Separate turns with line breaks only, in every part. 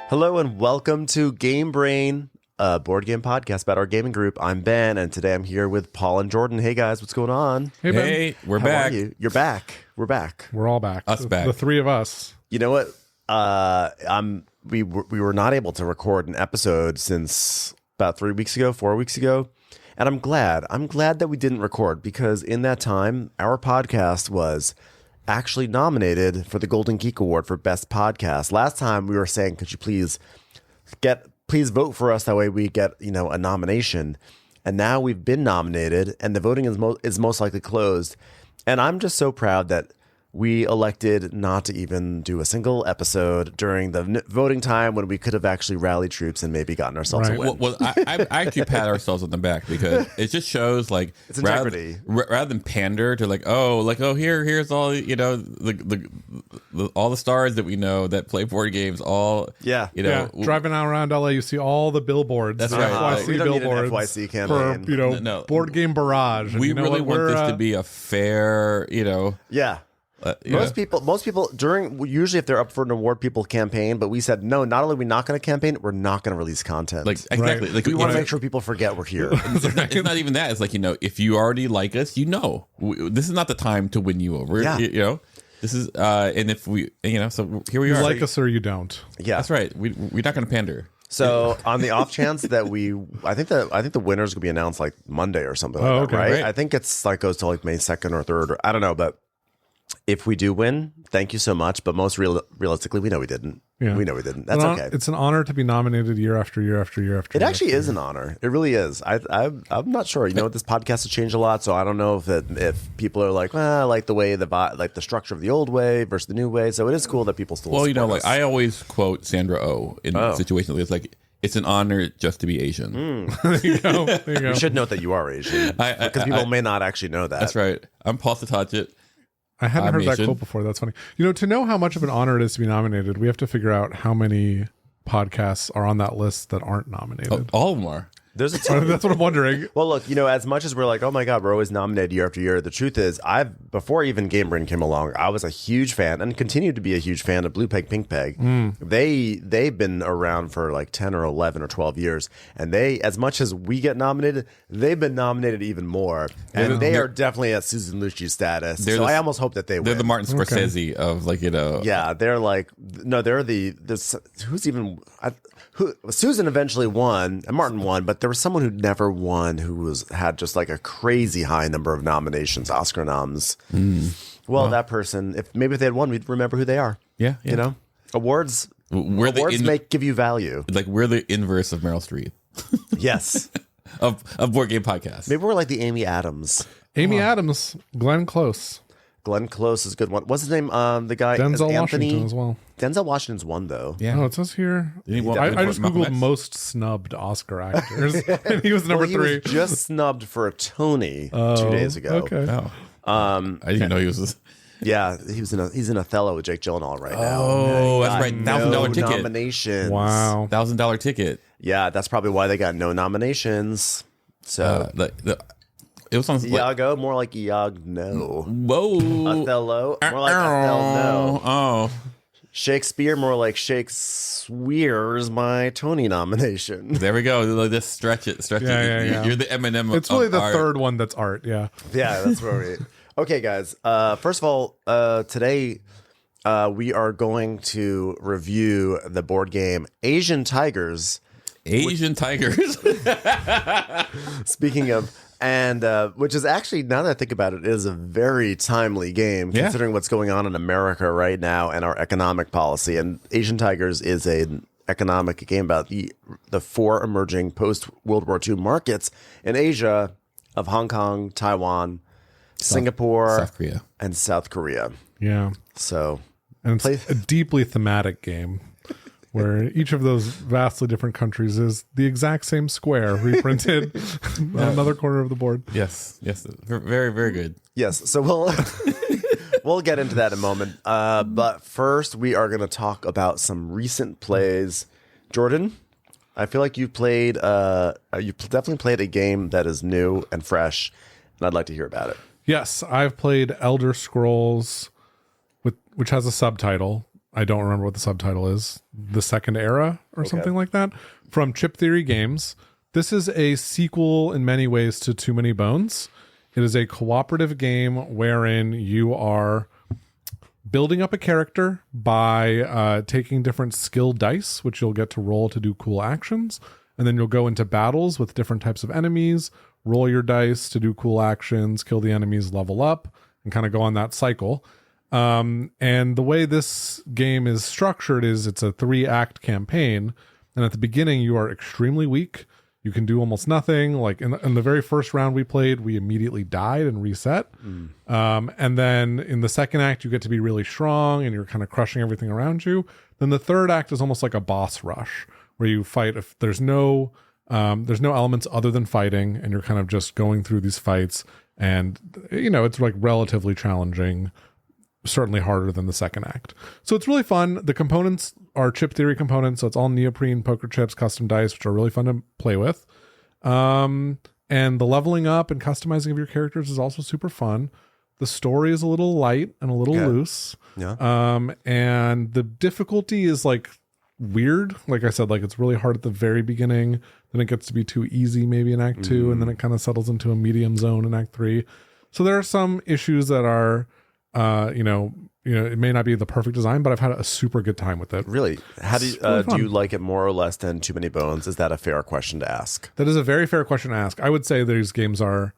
Hello and welcome to Game Brain, a board game podcast about our gaming group. I'm Ben, and today I'm here with Paul and Jordan. Hey guys, what's going on?
Hey, Ben.
Hey, we're
How
back.
are you? You're back. We're back.
We're all back.
Back.
The three of us.
You know what? We were not able to record an episode since about 4 weeks ago, and I'm glad. I'm glad that we didn't record because in that time, our podcast was actually nominated for the Golden Geek Award for Best Podcast. Last time we were saying, could you please vote for us? That way we get, a nomination. And now we've been nominated and the voting is most likely closed. And I'm just so proud that we elected not to even do a single episode during the voting time when we could have actually rallied troops and maybe gotten ourselves a win.
Well, I actually pat ourselves on the back because it just shows like
It's integrity.
rather than pander to here's all all the stars that we know that play board games.
Driving around LA, you see all the billboards.
That's
the
right.
FYC
We don't need an
billboards
FYC campaign.
for board game barrage. And
We
you know
really
what?
want this to be a fair,
Yeah. Most people usually if they're up for an award, people campaign, but we said no. Not only are we not going to campaign, we're not going to release content.
like exactly.
Right.
Like
we want to make sure people forget we're here.
it's not even that. It's like if you already like us, this is not the time to win you over.
Yeah.
This is and if we so here we
You
are.
like us or you don't.
Yeah,
That's right. We're not going to pander.
So on the off chance that I think the winners will be announced like Monday or something like that,
okay.
right?
Right.
I think it's like goes to like May 2nd or 3rd, or I don't know, but if we do win, thank you so much. But most realistically, we know we didn't.
Yeah.
We know we didn't. That's okay.
It's an honor to be nominated year after year after year after
It
year.
actually is an honor. It really is. I'm not sure. This podcast has changed a lot, so I don't know if people are like, I like the way the structure of the old way versus the new way. So it is cool that people still. support us.
I always quote Sandra Oh in situations like this. Like, it's an honor just to be Asian.
There you go. There you go.
We should note that you are Asian because people may not actually know that.
That's right. I'm Paul Satachet.
I hadn't heard that
Asian.
quote before. That's funny. To know how much of an honor it is to be nominated, we have to figure out how many podcasts are on that list that aren't nominated.
All of them are.
There's a ton.
That's what I'm wondering.
Well, look, as much as we're like, oh my God, we're always nominated year after year, the truth is, before even Game Brain came along, I was a huge fan and continue to be a huge fan of Blue Peg, Pink Peg. They've been around for like 10 or 11 or 12 years, and as much as we get nominated, they've been nominated even more, and they are definitely at Susan Lucci status. So I almost hope that they win.
They're the Martin Scorsese of
Yeah, they're like they're Susan eventually won and Martin won, but there was someone who never won who had just like a crazy high number of nominations, Oscar noms. Well, that person, if they had won, we'd remember who they are.
Yeah.
Awards give you value.
Like, we're the inverse of Meryl Streep
Yes.
of board game podcasts.
Maybe we're like the Amy Adams.
Amy Adams, Glenn Close,
Glenn Close is a good one. What's his name? The guy
Denzel
Anthony
Washington as well.
Denzel Washington's one though.
Yeah.
Oh, it says here.
Didn't he
I just
Malcolm
googled
X?
most snubbed Oscar actors, and he was number
He
3.
was just snubbed for a Tony 2 days ago.
Okay.
Oh. I didn't even know he was.
Yeah, he's in Othello with Jake Gyllenhaal right now.
Oh, that's right. $1,000 ticket.
Nominations.
Wow.
$1,000 ticket.
Yeah, that's probably why they got no nominations. So
It was on.
Iago, more like Iagno.
Whoa.
Othello, more like Othello.
Oh.
Shakespeare, more like Shakespeare's my Tony nomination.
There we go. Like, just stretch it.
Yeah.
You're the Eminem.
It's really the
art.
third one that's art. Yeah.
Yeah, that's where we. Okay, guys. First of all, today we are going to review the board game Asian Tigers.
Asian Tigers.
Speaking of, and which is actually, now that I think about it, is a very timely game considering what's going on in America right now and our economic policy. And Asian Tigers is an economic game about the 4 emerging post-World War II markets in Asia of Hong Kong, Taiwan, Singapore,
South Korea.
and South Korea.
Yeah.
So,
And it's a deeply thematic game where each of those vastly different countries is the exact same square reprinted on another corner of the board.
Yes. Very, very good.
yes. So we'll get into that in a moment. But first, we are going to talk about some recent plays. Jordan, I feel like you definitely played a game that is new and fresh, and I'd like to hear about it.
Yes, I've played Elder Scrolls, which has a subtitle, I don't remember what the subtitle is, The Second Era or something like that, from Chip Theory Games. This is a sequel in many ways to Too Many Bones. It is a cooperative game wherein you are building up a character by taking different skill dice, which you'll get to roll to do cool actions. And then you'll go into battles with different types of enemies, roll your dice to do cool actions, kill the enemies, level up, and kind of go on that cycle. And the way this game is structured is it's a 3-act campaign. And at the beginning, you are extremely weak. You can do almost nothing. Like in the very first round we played, we immediately died and reset. And then in the second act, you get to be really strong and you're kind of crushing everything around you. Then the third act is almost like a boss rush where you fight. If there's no elements other than fighting, and you're kind of just going through these fights. And it's like relatively challenging, certainly harder than the second act. So it's really fun. The components are Chip Theory components, so it's all neoprene poker chips, custom dice, which are really fun to play with. And the leveling up and customizing of your characters is also super fun. The story is a little light and a little loose. And the difficulty is like weird. Like I said, like it's really hard at the very beginning, then it gets to be too easy maybe in act 2, and then it kind of settles into a medium zone in act 3. So there are some issues that are it may not be the perfect design, but I've had a super good time with it.
Really? How do you,
really
do you like it more or less than Too Many Bones? Is that a fair question to ask?
That is a very fair question to ask. I would say these games are,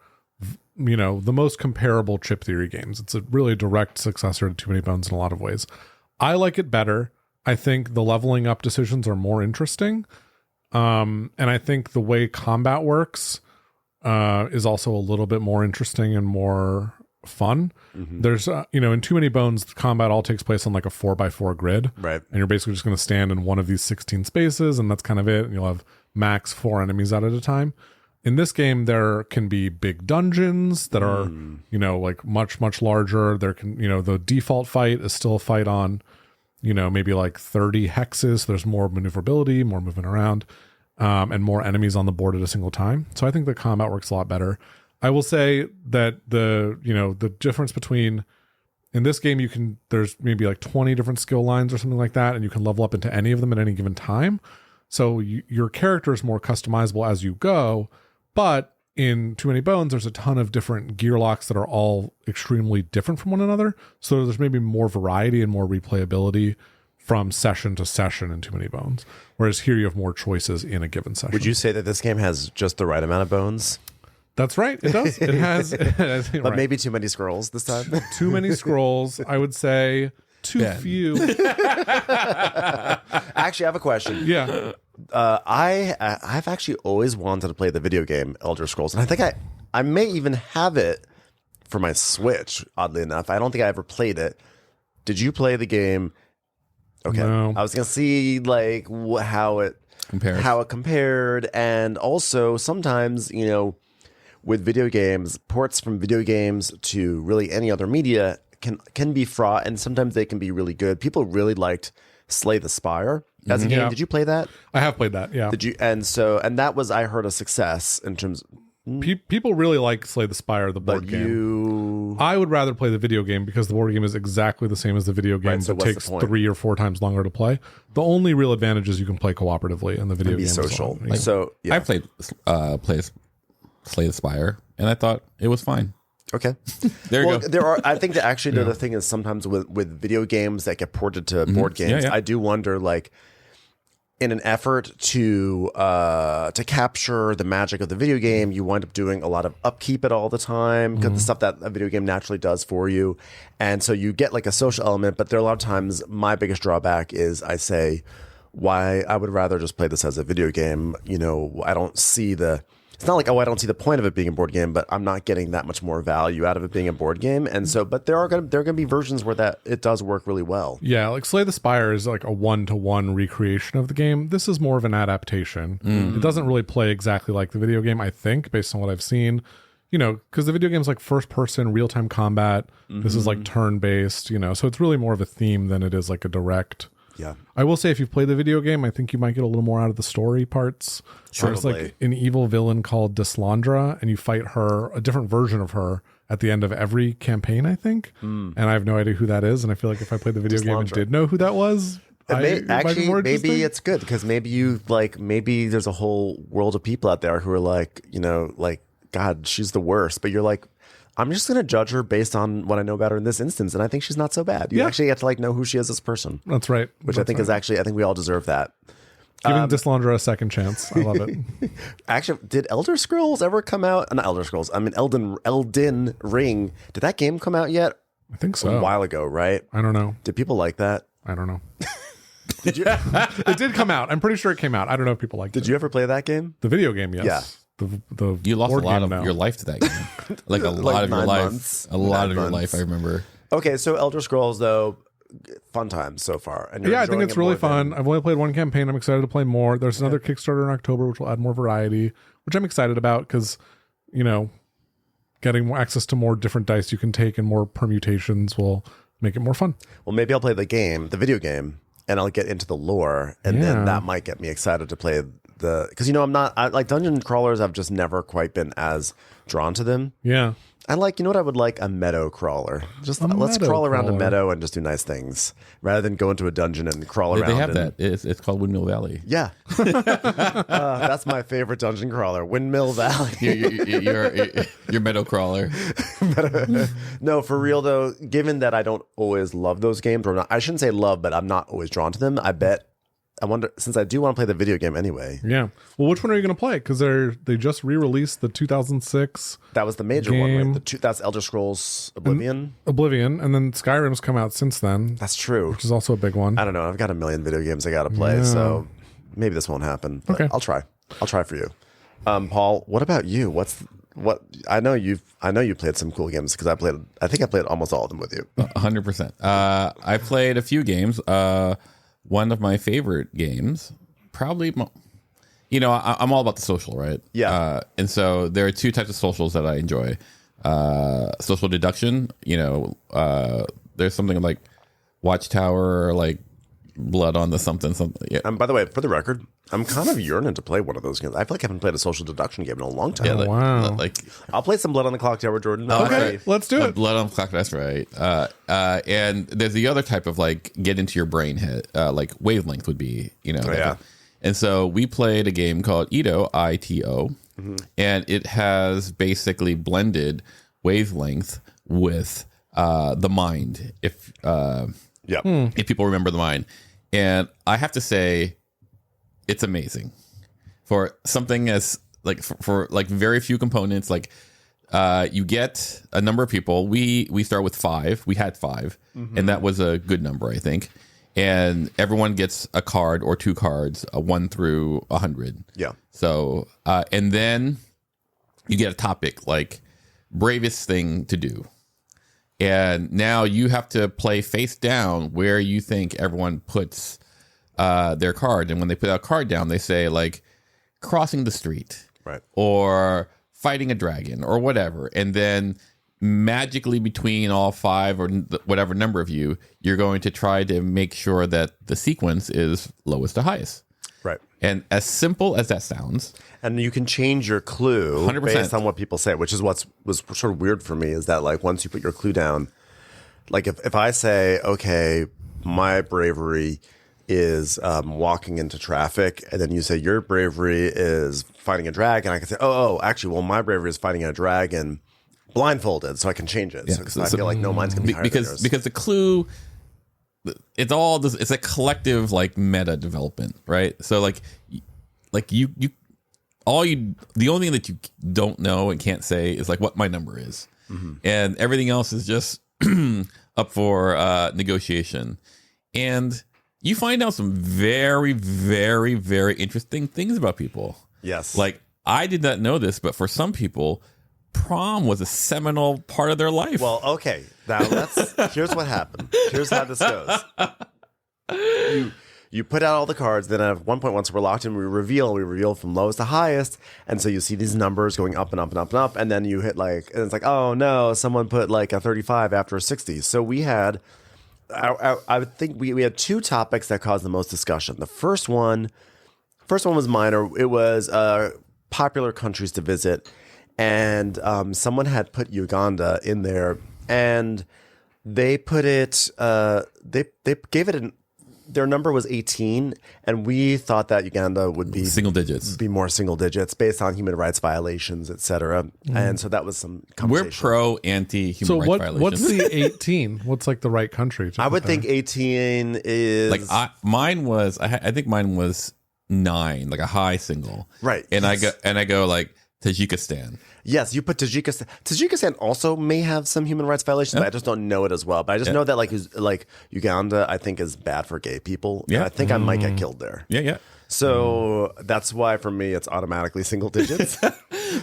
the most comparable Chip Theory games. It's a really direct successor to Too Many Bones in a lot of ways. I like it better. I think the leveling up decisions are more interesting. And I think the way combat works is also a little bit more interesting and more fun. There's in Too Many Bones, combat all takes place on like a 4x4 grid,
right?
And you're basically just going to stand in one of these 16 spaces, and that's kind of it. And you'll have max 4 enemies out at a time. In this game, there can be big dungeons that are like much larger. There can the default fight is still a fight on maybe like 30 hexes. There's more maneuverability, more moving around, and more enemies on the board at a single time. So I think the combat works a lot better. I will say that the difference between in this game, there's maybe like 20 different skill lines or something like that, and you can level up into any of them at any given time. So your character is more customizable as you go. But in Too Many Bones, there's a ton of different gear locks that are all extremely different from one another. So there's maybe more variety and more replayability from session to session in Too Many Bones. Whereas here you have more choices in a given session.
Would you say that this game has just the right amount of bones?
That's right. It does. It has.
But maybe too many scrolls this time.
Too many scrolls. I would say too few.
Actually, I have a question.
Yeah.
I've actually always wanted to play the video game Elder Scrolls, and I think I may even have it for my Switch. Oddly enough, I don't think I ever played it. Did you play the game? Okay,
no.
I was gonna see like how it compared, and also sometimes with video games, ports from video games to really any other media can be fraught, and sometimes they can be really good. People really liked Slay the Spire as a game. Yeah. Did you play that?
I have played that. Yeah.
Did you? And that was, I heard, a success in terms.
People really like Slay the Spire, the board game. I would rather play the video game because the board game is exactly the same as the video game, but takes 3 or 4 times longer to play. The only real advantage is you can play cooperatively in the video game.
Social.
Well.
So yeah.
I played Slay the Spire, and I thought it was fine.
Okay.
There you go.
I think that actually the other thing is sometimes with video games that get ported to board games, I do wonder, like, in an effort to capture the magic of the video game, you wind up doing a lot of upkeep it all the time because the stuff that a video game naturally does for you. And so you get like a social element, but there are a lot of times my biggest drawback is I say why I would rather just play this as a video game. I don't see it's not like, I don't see the point of it being a board game, but I'm not getting that much more value out of it being a board game. And so, but there are going to be versions where that it does work really well.
Yeah, like Slay the Spire is like a 1-to-1 recreation of the game. This is more of an adaptation. It doesn't really play exactly like the video game, I think, based on what I've seen. Because the video game is like first person, real time combat. This is like turn based, so it's really more of a theme than it is like a direct.
Yeah.
I will say if you've played the video game, I think you might get a little more out of the story parts.
Sure.
There's like an evil villain called Deslandra, and you fight her, a different version of her, at the end of every campaign, I think. And I have no idea who that is. And I feel like if I played the video game and did know who that was,
Actually, maybe it's good because maybe there's a whole world of people out there who are like, God, she's the worst. But you're like, I'm just going to judge her based on what I know about her in this instance. And I think she's not so bad. You actually get to know who she is as a person.
That's right.
Which I think is actually, I think we all deserve that.
Giving Dislandra a second chance. I love it.
Actually, did Elder Scrolls ever come out? Not Elder Scrolls. I mean, Elden Ring. Did that game come out yet?
I think so.
A while ago, right?
I don't know.
Did people like that?
I don't know. Did you? It did come out. I'm pretty sure it came out. I don't know if people liked it.
Did you ever play that game?
The video game, yes.
Yeah.
You lost a lot of your life to that game. Like a lot of your life. A lot of your life, I remember.
Okay, so Elder Scrolls, though, fun times so far. And
I think it's really fun. I've only played one campaign. I'm excited to play more. There's another Kickstarter in October, which will add more variety, which I'm excited about because, getting more access to more different dice you can take and more permutations will make it more fun.
Well, maybe I'll play the video game, and I'll get into the lore, and then that might get me excited to play because like dungeon crawlers, I've just never quite been as drawn to them.
Yeah.
I like, I would like? A meadow crawler. Let's crawl around a meadow and just do nice things rather than go into a dungeon and crawl around.
They have that. It's called Windmill Valley.
Yeah. That's my favorite dungeon crawler, Windmill Valley.
your meadow crawler.
No, for real though, given that I don't always love those games, I shouldn't say love, but I'm not always drawn to them. I wonder, since I do want to play the video game anyway.
Yeah. Well, which one are you going to play? Because they just re-released the 2006.
That was the major one, right? That's Elder Scrolls Oblivion.
And then Skyrim's come out since then.
That's true.
Which is also a big one.
I don't know. I've got a million video games I got to play, so maybe this won't happen. But
okay.
I'll try for you. Paul, what about you? I know you played some cool games because I think I played almost all of them with you.
100%. I played a few games. One of my favorite games, probably, I'm all about the social, right?
Yeah.
And so there are two types of socials that I enjoy. Social deduction, there's something like Watchtower or like Blood on the something. Yeah.
By the way, for the record, I'm kind of yearning to play one of those games. I feel like I haven't played a social deduction game in a long time.
Yeah,
wow.
I'll
play some Blood on the Clock Tower, Jordan.
Okay, let's do it.
Blood on the Clock, that's right. And there's the other type of get into your brain head, like Wavelength would be, And so we played a game called Ito, ITO, and it has basically blended Wavelength with the mind, if people remember the mind. And I have to say, it's amazing for something as for very few components. You get a number of people. We start with 5. We had 5, and that was a good number, I think. And everyone gets a card or 2 cards, 1 through 100.
Yeah.
So and then you get a topic like bravest thing to do. And now you have to play face down where you think everyone puts their card. And when they put that card down, they say crossing the street,
right,
or fighting a dragon or whatever. And then magically between all 5 or whatever number of you, you're going to try to make sure that the sequence is lowest to highest.
Right.
And as simple as that sounds.
And you can change your clue
100%.
Based on what people say, which is was sort of weird for me, is that once you put your clue down, if I say, okay, my bravery is walking into traffic, and then you say your bravery is fighting a dragon, I can say, actually, well, my bravery is fighting a dragon blindfolded, so I can change it.
Yeah.
So I feel like no, mine's going to be higher than yours.
Because the clue, it's a collective meta development, right? So the only thing that you don't know and can't say is what my number is, and everything else is just up for negotiation. And you find out some very, very, very interesting things about people.
Yes.
I did not know this, but for some people, prom was a seminal part of their life.
Well, okay. Now here's what happened. Here's how this goes. You put out all the cards, then at one point, once we're locked in, we reveal from lowest to highest. And so you see these numbers going up and up and up and up. And then you hit and it's oh no, someone put a 35 after a 60. So we had, I would think we had 2 topics that caused the most discussion. The first one was minor. It was popular countries to visit. and someone had put Uganda in there, and they put it. They gave it their number was 18, and we thought that Uganda would be
single digits,
be more single digits based on human rights violations, etc. And so that was some conversation.
We're pro anti human rights violations.
What's the 18? What's like the right country?
I would think 18 is
like mine was. I think mine was 9, like a high single,
right?
And I go like Tajikistan.
Yes, you put Tajikistan. Tajikistan also may have some human rights violations, but I just don't know it as well. But I just know that like Uganda, I think is bad for gay people. Yeah, I think I might get killed there.
Yeah.
So that's why for me it's automatically single digits.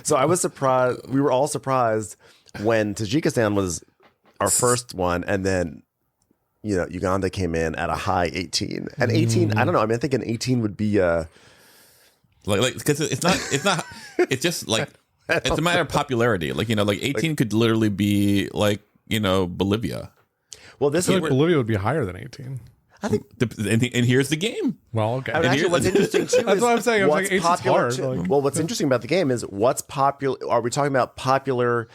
So I was surprised. We were all surprised when Tajikistan was our first one, and then Uganda came in at a high 18. And 18, I don't know. I mean, I think an 18 would be
like because it's not it's just like. It's a matter of popularity. Like, 18 could literally be like, Bolivia.
Well, this
is Bolivia would be higher than 18.
I think,
and here's the game.
Well, okay.
I mean, actually, what's interesting too
that's
is
what I'm saying.
What's popular
hard.
Well, what's interesting about the game is what's popular. Are we talking about popular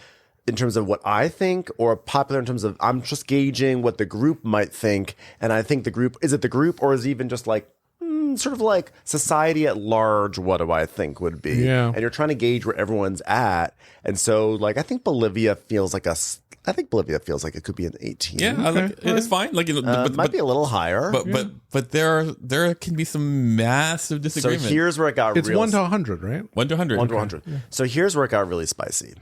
in terms of what I think, or popular in terms of I'm just gauging what the group might think? And I think is it the group, or is it even just like sort of like society at large, what do I think would be?
Yeah.
And you're trying to gauge where everyone's at. And so like I think Bolivia feels like it could be an 18.
Yeah, it's fine. Like
but might be a little higher.
But there can be some massive disagreement.
So here's where it got
It's 1 to 100, right?
1 to 100.
1 to 100. Yeah. So here's where it got really spicy.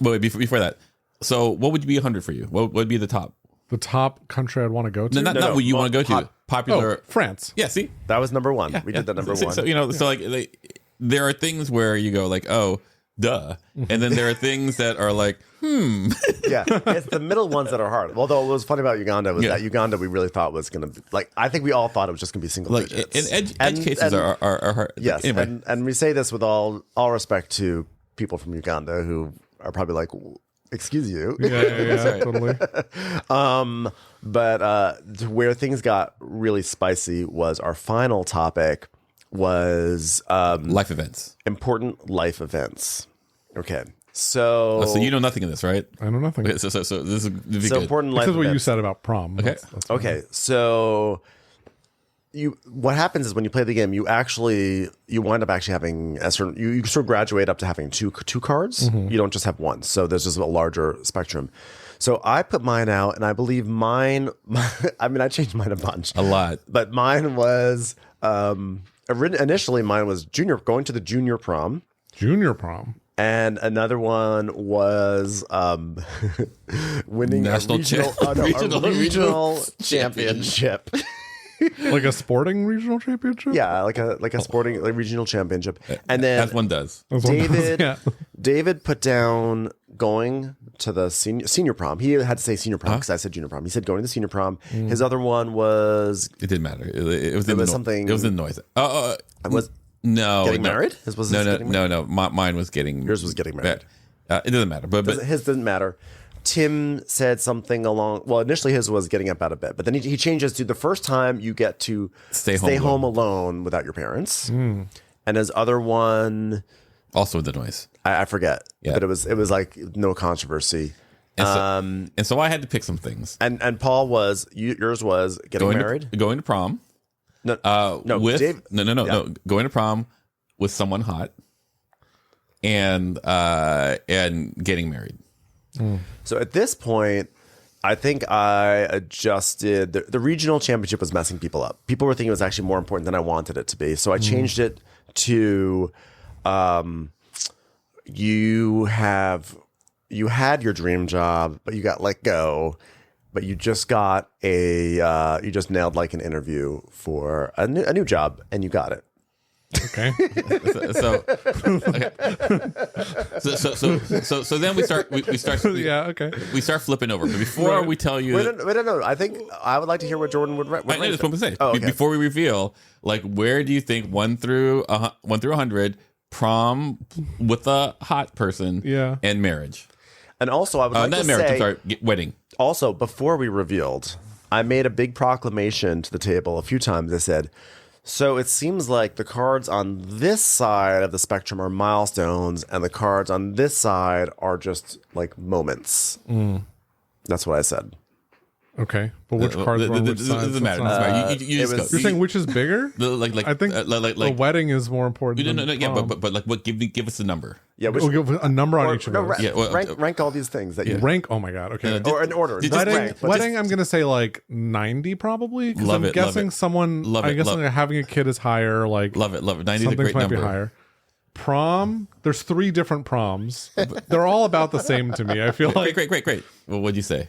But wait, before that. So what would be 100 for you? What would be the top?
The top country I'd want to go to?
Not what you want to go to. Popular.
France.
Yeah, see?
That was number 1. We did that number 1.
So like there are things where you go like, oh, duh. And then there are things that are like,
Yeah, it's the middle ones that are hard. Although what was funny about Uganda was that Uganda we really thought was going to be, like, I think we all thought it was just going to be single digits.
And edge cases are hard.
Yes,
anyway.
and we say this with all respect to people from Uganda who are probably like, excuse you.
Yeah, totally.
But where things got really spicy was our final topic was
life events.
Important life events. Okay. So
you know nothing of this, right?
I know nothing.
Okay, so this is good.
Important life
This is what
events.
you said about prom.
Okay.
That's
Okay. So what happens is when you play the game, you wind up actually having you sort of graduate up to having two cards. You don't just have one. So there's just a larger spectrum. So I put mine out, and I believe mine. I mean, I changed mine a bunch,
A lot.
but mine was initially mine was going to the junior prom.
Junior prom.
And another one was winning
National
a regional championship.
Like a sporting regional championship?
Yeah, like a sporting regional championship. And then
as one does.
David put down going to the senior prom. He had to say senior prom because I said junior prom. He said going to the senior prom. His other one was
It didn't matter. It was something. It was in noise.
it was
no
getting married. His was
no. Mine was getting.
Yours was getting married.
It doesn't matter. But
his didn't matter. Tim said something along. Well, initially his was getting up out of bed, but then he changes to the first time you get to stay home alone without your parents. And his other one,
also the noise.
I forget. Yeah. But it was like no controversy.
And so I had to pick some things.
And Paul yours was getting married,
going to prom.
No,
Dave, no. Going to prom with someone hot, and getting married.
So at this point, I think I adjusted. The regional championship was messing people up. People were thinking it was actually more important than I wanted it to be. So I changed it to you had your dream job, but you got let go. But you just got you just nailed like an interview for a new job, and you got it.
Okay.
So then we start
yeah, okay.
We start flipping over. But before we tell you,
wait, no. I think I would like to hear what Jordan would rate.
I just want to say
okay.
Before we reveal, like, where do you think 1 through 100 prom with a hot person, and marriage,
and also I would like
not
to
marriage.
say,
I'm sorry, wedding.
Also, before we revealed, I made a big proclamation to the table a few times. I said, So it seems like the cards on this side of the spectrum are milestones, and the cards on this side are just like moments. That's what I said.
Okay, but which cards were on which sides?
Doesn't matter. You just go.
You're saying which is bigger?
I
think the wedding is more important.
No, but like, what? Give us the number.
Yeah,
We'll give a number on each of those.
Rank all these things that you
rank. Oh my god. Okay.
or in order.
Wedding. I'm gonna say like 90 probably. Because I'm guessing someone. I'm guessing having a kid is higher. Like
love it. 90 is a
something
great
might
number.
be higher. Prom. There's 3 different proms. They're all about the same to me. I feel like
Great. Well, what'd you say?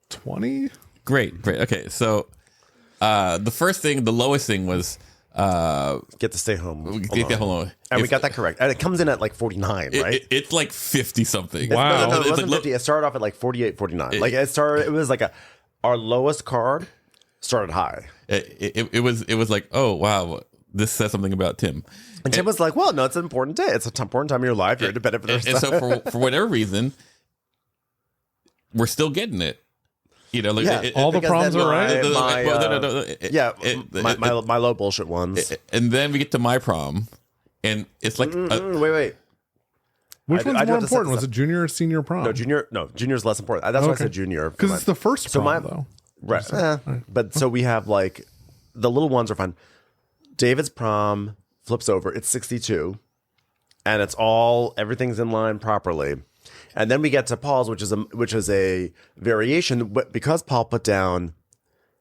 20.
Great. Okay, so the lowest thing was
get to stay home.
Get home.
And we got that correct. And it comes in at like 49, right?
It's like 50 something.
Wow.
No, it wasn't 50. It started off at like 48, 49. It was like our lowest card started high.
It was like, oh wow, this says something about Tim.
And Tim was like, well, no, it's an important day. It's an important time of your life. You're independent for this.
And so for whatever reason, we're still getting it. You know, like
all the proms are right.
My low bullshit ones.
And then we get to my prom, and it's like
wait.
Which one's more important? Was it junior or senior prom?
No, junior's less important. That's why I said junior.
Because it's the first prom, though.
Right. But so we have like the little ones are fun. David's prom flips over. It's 62, and everything's in line properly. And then we get to Paul's, which is a variation. But because Paul put down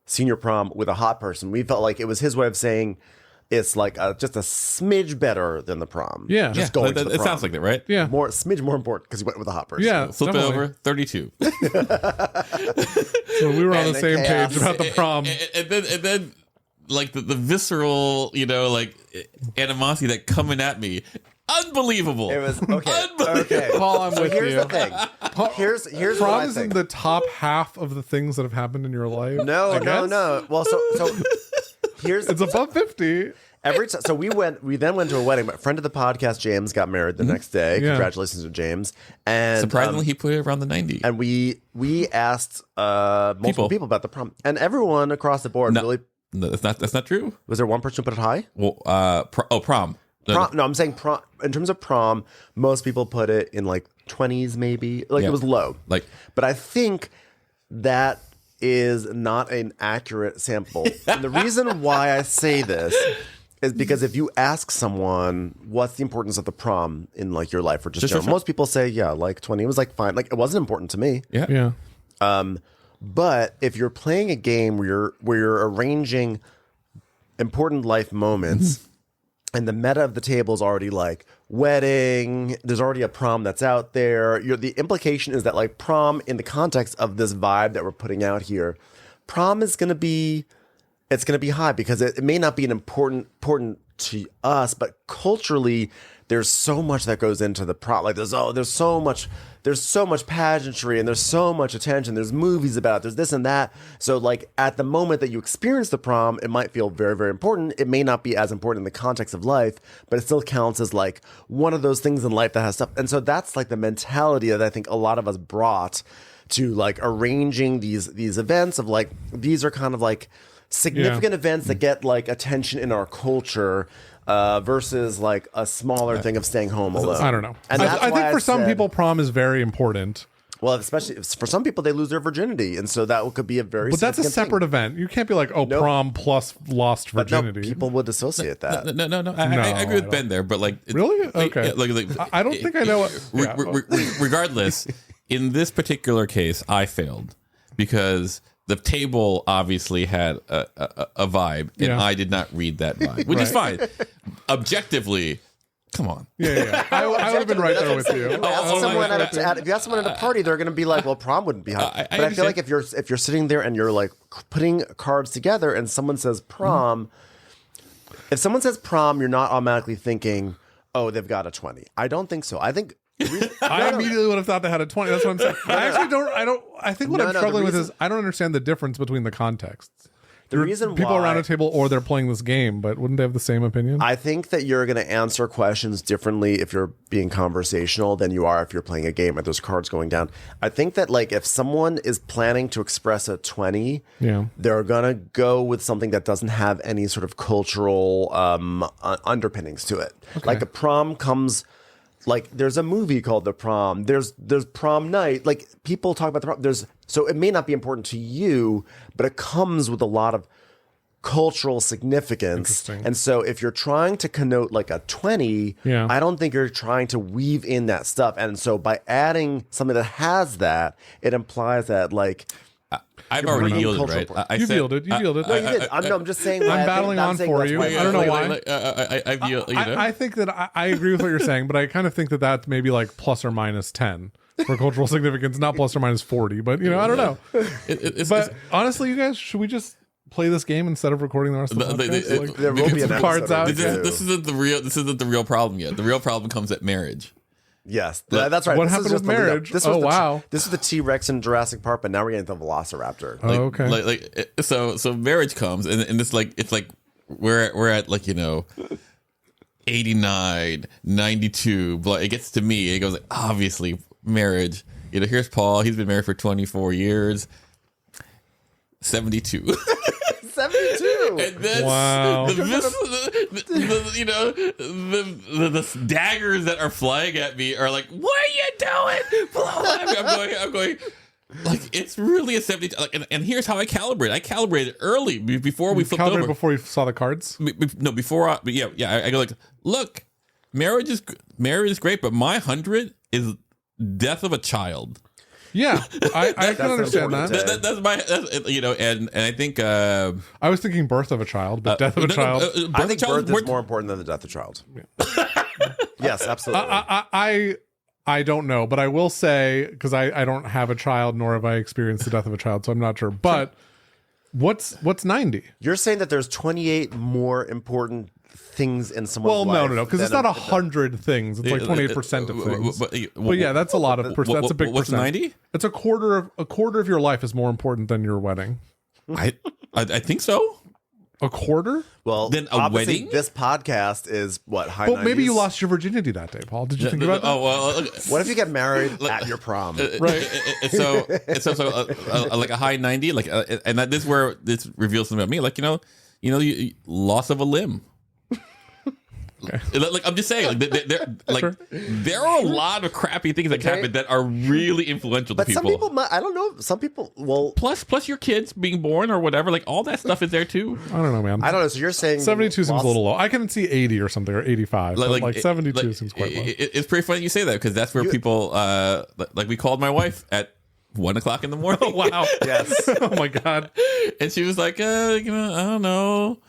senior prom with a hot person, we felt like it was his way of saying it's like just a smidge better than the prom.
Yeah,
just going to the prom.
It sounds like that, right?
Yeah,
smidge more important because he went with a hot person.
Yeah,
flip it over 32.
So we were on the same page about the prom,
and then like the visceral, like animosity that coming at me. Unbelievable.
It was okay.
Paul, I'm with
here's
you.
The thing. Here's
prom
what I
is
think.
in the top half of the things that have happened in your life.
No. Well, so here's
it's above 50.
Every time, so we then went to a wedding. But a friend of the podcast, James, got married the next day.
Yeah.
Congratulations to James. And
surprisingly, he put it around the 90.
And we asked multiple people about the prom, and everyone across the board really.
No, that's not true.
Was there one person who put it high?
Well, prom.
No, I'm saying prom. In terms of prom, most people put it in like 20s, maybe. Like it was low. But I think that is not an accurate sample. And the reason why I say this is because if you ask someone what's the importance of the prom in like your life or just general, most people say like 20. It was like fine. Like it wasn't important to me.
Yeah.
But if you're playing a game where you're arranging important life moments. And the meta of the table is already like wedding. There's already a prom that's out there. The implication is that like prom in the context of this vibe that we're putting out here, prom is going to be high because it may not be an important to us, but culturally there's so much that goes into the prom. Like there's so much pageantry and there's so much attention. There's movies about it. There's this and that. So like at the moment that you experience the prom, it might feel very, very important. It may not be as important in the context of life, but it still counts as like one of those things in life that has stuff. And so that's like the mentality that I think a lot of us brought to like arranging these events of like, these are kind of like significant events that get like attention in our culture. Versus like a smaller thing of staying home alone.
I don't know.
And
I think for some people, prom is very important.
Well, especially for some people, they lose their virginity, and so that could be a very.
But that's a separate event. You can't be like, prom plus lost virginity.
But no, people would associate that.
No. I agree with Ben there, but like,
really, okay. I don't think I know.
Regardless, in this particular case, I failed because the table obviously had a vibe, and I did not read that vibe, which is fine. Objectively, come on.
Yeah. I would have been right there with you.
If you ask someone at a party, they're going to be like, "Well, prom wouldn't be hot." But I feel like if you're sitting there and you're like putting cards together, and someone says prom, if someone says prom, you're not automatically thinking, "Oh, they've got a 20." I don't think so. I think.
I immediately would have thought they had a 20. That's what I'm saying. I actually don't. I think what I'm struggling with is I don't understand the difference between the contexts.
The reason
people
why
around a table, or they're playing this game, but wouldn't they have the same opinion?
I think that you're going to answer questions differently if you're being conversational than you are if you're playing a game and there's cards going down. I think that like if someone is planning to express a 20, they're going to go with something that doesn't have any sort of cultural underpinnings to it. Okay. Like the prom comes. Like there's a movie called The Prom. There's prom night. Like people talk about the prom. So it may not be important to you, but it comes with a lot of cultural significance. And so if you're trying to connote like a 20, I don't think you're trying to weave in that stuff. And so by adding something that has that, it implies that like
I've already yielded, right?
You've yielded. You yielded.
No, you did. I'm just saying.
I'm battling on for you. I don't know why.
I
think that I agree with what you're saying, but I kind of think that that's maybe like plus or minus 10 for cultural significance, not plus or minus 40. But I don't know. But honestly, you guys, should we just play this game instead of recording the rest of the podcast?
There will be an
cards out.
This isn't the real problem yet. The real problem comes at marriage.
Yes, that's right.
What happened with marriage? This
is the T-Rex in Jurassic Park, but now we're getting the Velociraptor.
Oh, okay.
So marriage comes, and it's like we're at 89, 92. But it gets to me, it goes like, obviously marriage. Here's Paul. He's been married for 24 years. 72.
72.
And this,
wow.
The daggers that are flying at me are like, what are you doing? I'm going. Like it's really a 72. And here's how I calibrate. I calibrated early before we flipped over.
Before you saw the cards.
No, before. I go like, look, marriage is great, but my 100 is death of a child.
Yeah, I can understand that.
And I think
I was thinking birth of a child, but death of a child.
I think birth is more important than the death of a child. Yeah. Yes, absolutely.
I don't know, but I will say, because I don't have a child, nor have I experienced the death of a child, so I'm not sure. But what's 90?
You're saying that there's 28 more important things in someone's life.
No, because it's not 100 things. It's like 28% of things. But yeah, that's a lot of. That's a big
what's
percent.
90?
It's a quarter of your life is more important than your wedding.
I think so.
A quarter?
Well,
then a wedding.
This podcast is what high.
Well, maybe you lost your virginity that day, Paul. Did you think about that?
Oh well.
What if you get married at your prom?
Right.
So like a high 90, and this is where this reveals something about me. Like loss of a limb. Okay. Like I'm just saying, there are a lot of crappy things that happen that are really influential to people.
But some people, I don't know. Some people, well,
plus your kids being born or whatever, like all that stuff is there too.
I don't know, man.
I don't know. So you're saying
72 seems a little low. I can see 80 or something, or 85. Like 72 seems quite low.
It's pretty funny you say that, because that's where people like we called my wife at 1 o'clock in the morning.
Oh, wow.
Yes.
Oh my god.
And she was like, I don't know.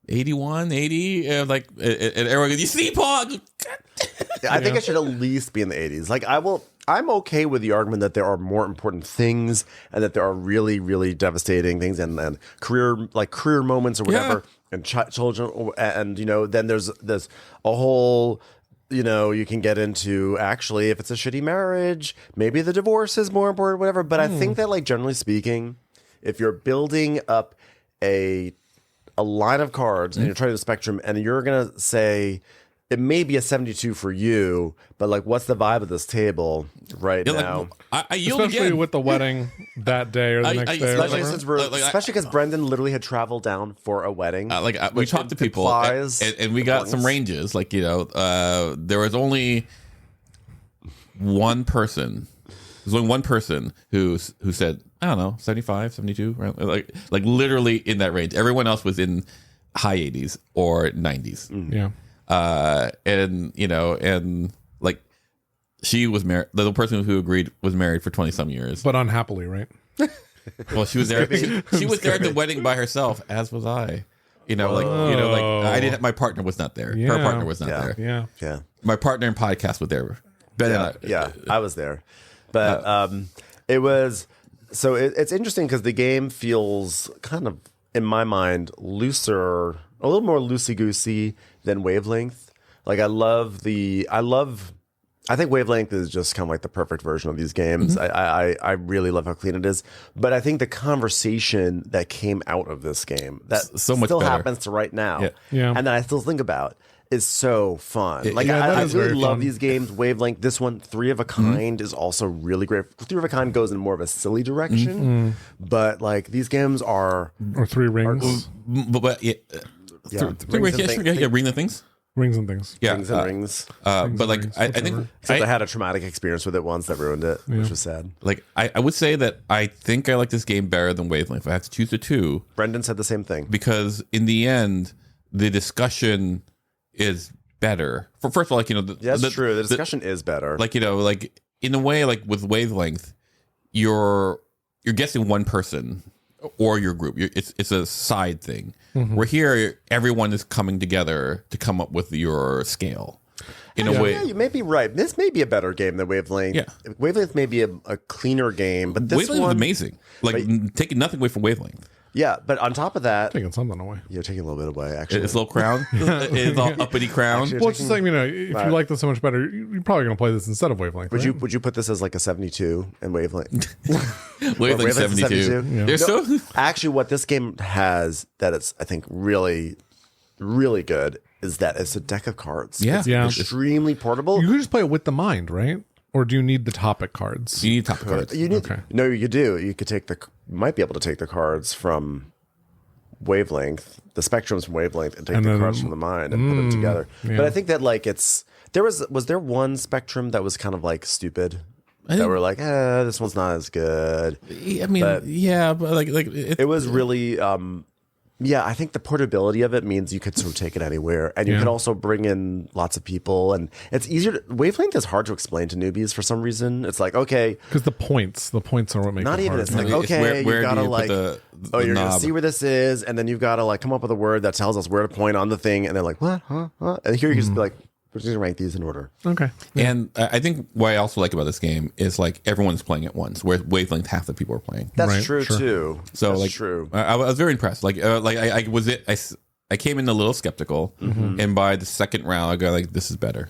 81, 80, and everyone goes, you see, Paul?
I think it should at least be in the 80s. Like I'm okay with the argument that there are more important things and that there are really, really devastating things and career moments or whatever, and children, and then there's a whole, you can get into, actually, if it's a shitty marriage, maybe the divorce is more important, whatever. But I think that, like, generally speaking, if you're building up a line of cards and you're trying to spectrum, and you're gonna say it may be a 72 for you, but like, what's the vibe of this table right now?
I yield
especially
again.
with the wedding that day or the next day,
especially because Brendan literally had traveled down for a wedding.
We talked to people, and we got some ranges. Like there was only one person. There's only one person who said, I don't know, 75, 72, right? like literally in that range. Everyone else was in high 80s or 90s.
Yeah.
And like she was married. The person who agreed was married for 20 some years,
but unhappily, right?
Well, she was there. She was there at the wedding by herself, as was I. I didn't. My partner was not there. Her partner was not there.
Yeah.
My partner in podcast was there.
I was there. But it was, so it's interesting because the game feels kind of, in my mind, looser, a little more loosey-goosey than Wavelength. Like I love I think Wavelength is just kind of like the perfect version of these games. I really love how clean it is. But I think the conversation that came out of this game that
So much
still
better.
happens to right now,
Yeah.
and that I still think about is so fun. Like
that
I
is
really
very
love
fun.
these games. Wavelength, this one, Three of a Kind is also really great. Three of a Kind goes in more of a silly direction, but like these games are
Or Three Rings.
But yeah,
Rings and
Ring the Things.
Rings and Things.
Yeah,
Rings and Rings.
but like
Rings,
I think
Except I had a traumatic experience with it once that ruined it, which was sad.
like I would say that I think I like this game better than Wavelength. If I have to choose the two,
Brendan said the same thing.
because in the end, the discussion is better. First of all, like
That's true. The discussion is better.
like like in a way, like with Wavelength, you're guessing one person or your group. It's a side thing. Where here, everyone is coming together to come up with your scale. In a way,
yeah, you may be right. This may be a better game than Wavelength.
Yeah.
Wavelength may be a cleaner game, but this
Wavelength
one
is amazing. Like taking nothing away from Wavelength.
Yeah, but on top of that,
Taking something away.
you're taking a little bit away. Actually,
It's a little crown. It's all uppity crown.
Actually,
Well, it's just like, if you like this so much better, you're probably going to play this instead of Wavelength.
would
right?
you put this as like a 72 in Wavelength?
Wavelength
Wavelength's a
72.
72?
They're so
Actually, what this game has that it's I think really, really good is that it's a deck of cards.
Yeah.
It's
Yeah.
extremely portable.
You could just play it with the mind, right? Or do you need the topic cards?
you need top cards.
You need
Okay.
no, you do. You could take might be able to take the cards from Wavelength, the spectrums from Wavelength, and take
And
the
then-
cards from the mind and put them together.
yeah.
But I think that like was there one spectrum that was kind of like stupid that
think-
were like, this one's not as good.
I mean,
But-
yeah, but like
It was really yeah, I think the portability of it means you could sort of take it anywhere, and you
Yeah.
could also bring in lots of people, and it's easier. Wavelength is hard to explain to newbies for some reason. It's like, okay,
Because the points are what make
not
it
even.
hard.
It's like,
It's
okay,
where
you
do
gotta
you put
like,
the
you're gonna
knob?
see where this is, and then you've got to like come up with a word that tells us where to point on the thing, and they're like, what, huh? And here you can just be like, we're just gonna rank these in order.
Okay.
And I think what I also like about this game is like everyone's playing at once, where Wavelength half the people are playing.
That's
Right,
true
sure.
too.
So
That's
like,
true.
I was very impressed. I came in a little skeptical, and by the second round, I got like, this is better.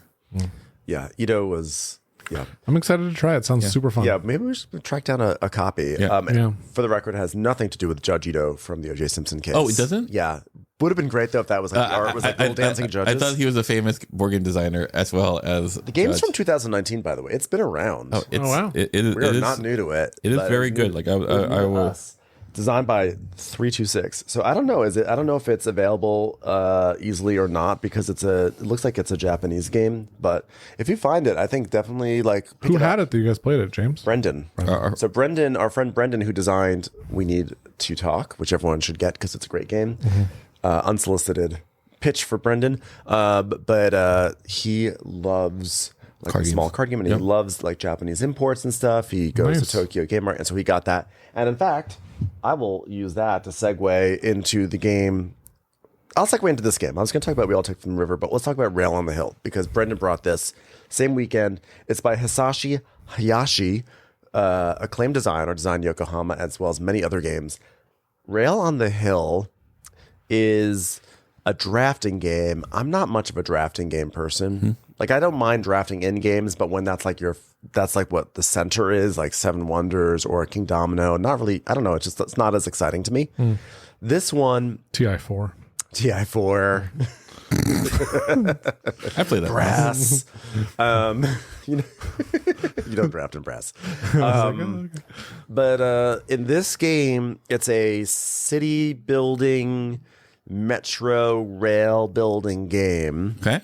Yeah, Ito was. Yeah.
I'm excited to try it. Sounds super fun.
Yeah, maybe we should track down a copy.
Yeah.
Yeah.
For the record, it has nothing to do with Judge Ito from the O.J. Simpson case.
Oh, it doesn't?
Yeah. Would have been great, though, if that was like the art was like little dancing judges.
I thought he was a famous board game designer as well as
the game's from 2019, by the way. It's been around.
Oh, it's,
wow.
It is.
We are not new to it.
It is
but
very
it's
good.
new-
Like
it's new
I
to
will.
us. Designed by 326. So I don't know. I don't know if it's available easily or not because it looks like it's a Japanese game. But if you find it, I think definitely like pick
Who
it
had
up.
it that you guys played it, James?
Brendan. So Brendan, our friend Brendan, who designed We Need to Talk, which everyone should get because it's a great game. Unsolicited pitch for Brendan, but he loves like
Card
a small
games.
card game, and
Yep.
he loves like Japanese imports and stuff. He goes
Nice.
to Tokyo Game Mart, and so he got that. And in fact, I will use that to segue into the game. I'll segue into this game. I was going to talk about We All Take from the River, but let's talk about Rail on the Hill because Brendan brought this same weekend. It's by Hisashi Hayashi, acclaimed designer, designed Yokohama as well as many other games. Rail on the Hill is a drafting game. I'm not much of a drafting game person. Like I don't mind drafting in games, but when that's like what the center is, like Seven Wonders or King Domino, not really. I don't know. It's not as exciting to me. This one,
TI4.
TI4,
I played that.
brass. You don't draft in brass. But in this game, it's a city building, metro rail building game.
Okay.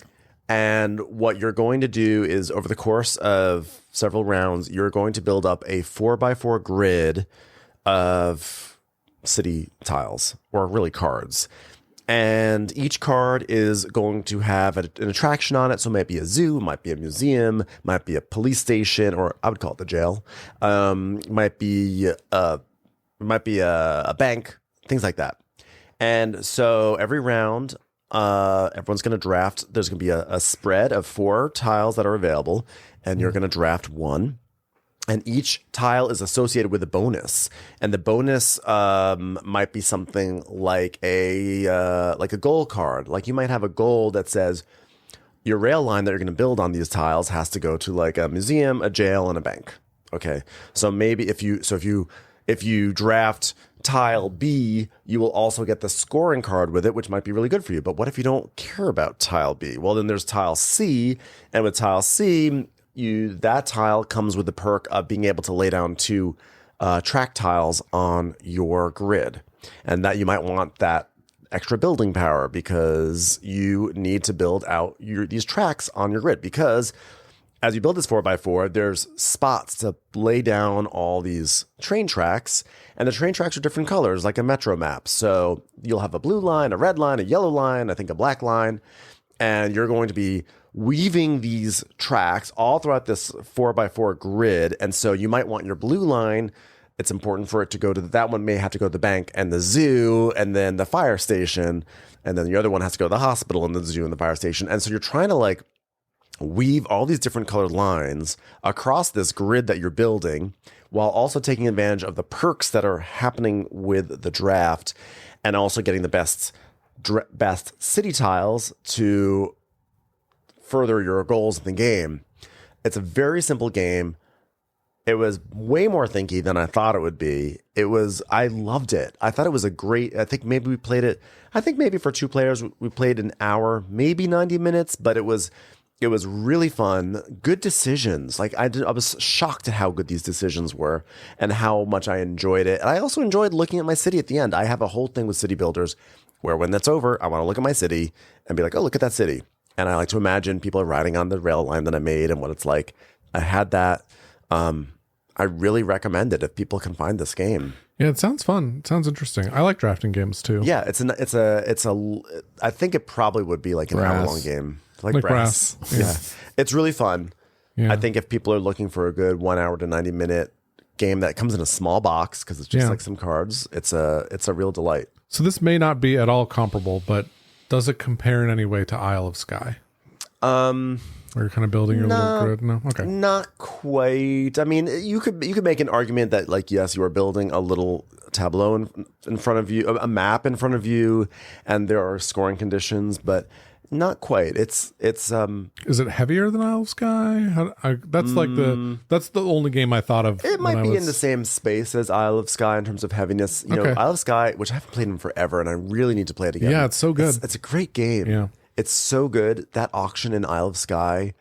And what you're going to do is over the course of several rounds, you're going to build up a 4x4 grid of city tiles, or really cards. And each card is going to have an attraction on it. So it might be a zoo, might be a museum, might be a police station, or I would call it the jail. Might be a bank, things like that. And so every round, everyone's going to draft. There's going to be a spread of 4 tiles that are available, and you're going to draft one. And each tile is associated with a bonus, and the bonus might be something like a goal card. Like you might have a goal that says your rail line that you're going to build on these tiles has to go to like a museum, a jail, and a bank. Okay, so maybe if you draft tile B, you will also get the scoring card with it, which might be really good for you. But what if you don't care about tile B? Well, then there's tile C, and with tile C, that tile comes with the perk of being able to lay down 2 track tiles on your grid, and that you might want that extra building power because you need to build out these tracks on your grid, because as you build this 4x4, there's spots to lay down all these train tracks, and the train tracks are different colors, like a metro map. So you'll have a blue line, a red line, a yellow line, I think a black line, and you're going to be weaving these tracks all throughout this 4x4 grid. And so you might want your blue line. It's important for it to go to that one may have to go to the bank and the zoo and then the fire station. And then the other one has to go to the hospital and the zoo and the fire station. And so you're trying to like weave all these different colored lines across this grid that you're building while also taking advantage of the perks that are happening with the draft and also getting the best city tiles to further your goals in the game. It's a very simple game. It was way more thinky than I thought it would be. I loved it. I thought it was I think maybe we played it, for 2 players, we played an hour, maybe 90 minutes, but it was really fun. Good decisions. Like I was shocked at how good these decisions were and how much I enjoyed it. And I also enjoyed looking at my city at the end. I have a whole thing with city builders where when that's over, I want to look at my city and be like, oh, look at that city. And I like to imagine people are riding on the rail line that I made and what it's like. I had that. I really recommend it if people can find this game.
Yeah, it sounds fun. It sounds interesting. I like drafting games too.
Yeah, I think it probably would be like an hour-long game. Like brass. Yeah. It's really fun. Yeah. I think if people are looking for a good 1 hour to 90-minute game that comes in a small box, because it's just like some cards, it's a real delight.
So this may not be at all comparable, but does it compare in any way to Isle of Skye? Where you're kind of building your little grid? No? Okay.
Not quite. I mean, you could make an argument that, like, yes, you are building a little tableau in front of you, a map in front of you, and there are scoring conditions, but not quite. Is it heavier than Isle of Skye? That's the only game I thought of. It might be in the same space as Isle of Skye in terms of heaviness. You know, Isle of Skye, which I haven't played in forever, and I really need to play it again.
Yeah, it's so good.
It's a great game. Yeah. It's so good. That auction in Isle of Skye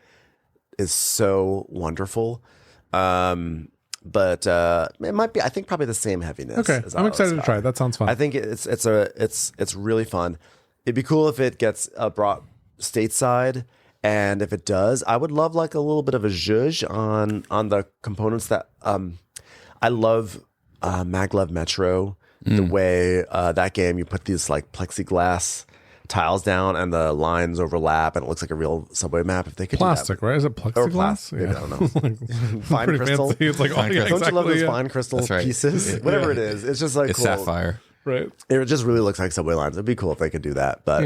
is so wonderful. But it might be, I think, probably the same heaviness.
Okay, I'm excited to try it. That sounds fun.
I think it's really fun. It'd be cool if it gets brought stateside, and if it does, I would love like a little bit of a zhuzh on the components that I love. Maglev Metro, the way that game you put these like plexiglass tiles down and the lines overlap and it looks like a real subway map. If they could
plastic, right? Is it plexiglass?
Yeah. I don't know. Fine crystal.
Fancy. It's like,
don't you love those fine crystal pieces? Whatever it is, it's just like
it's
cool.
sapphire.
Right.
It just really looks like subway lines. It'd be cool if they could do that. But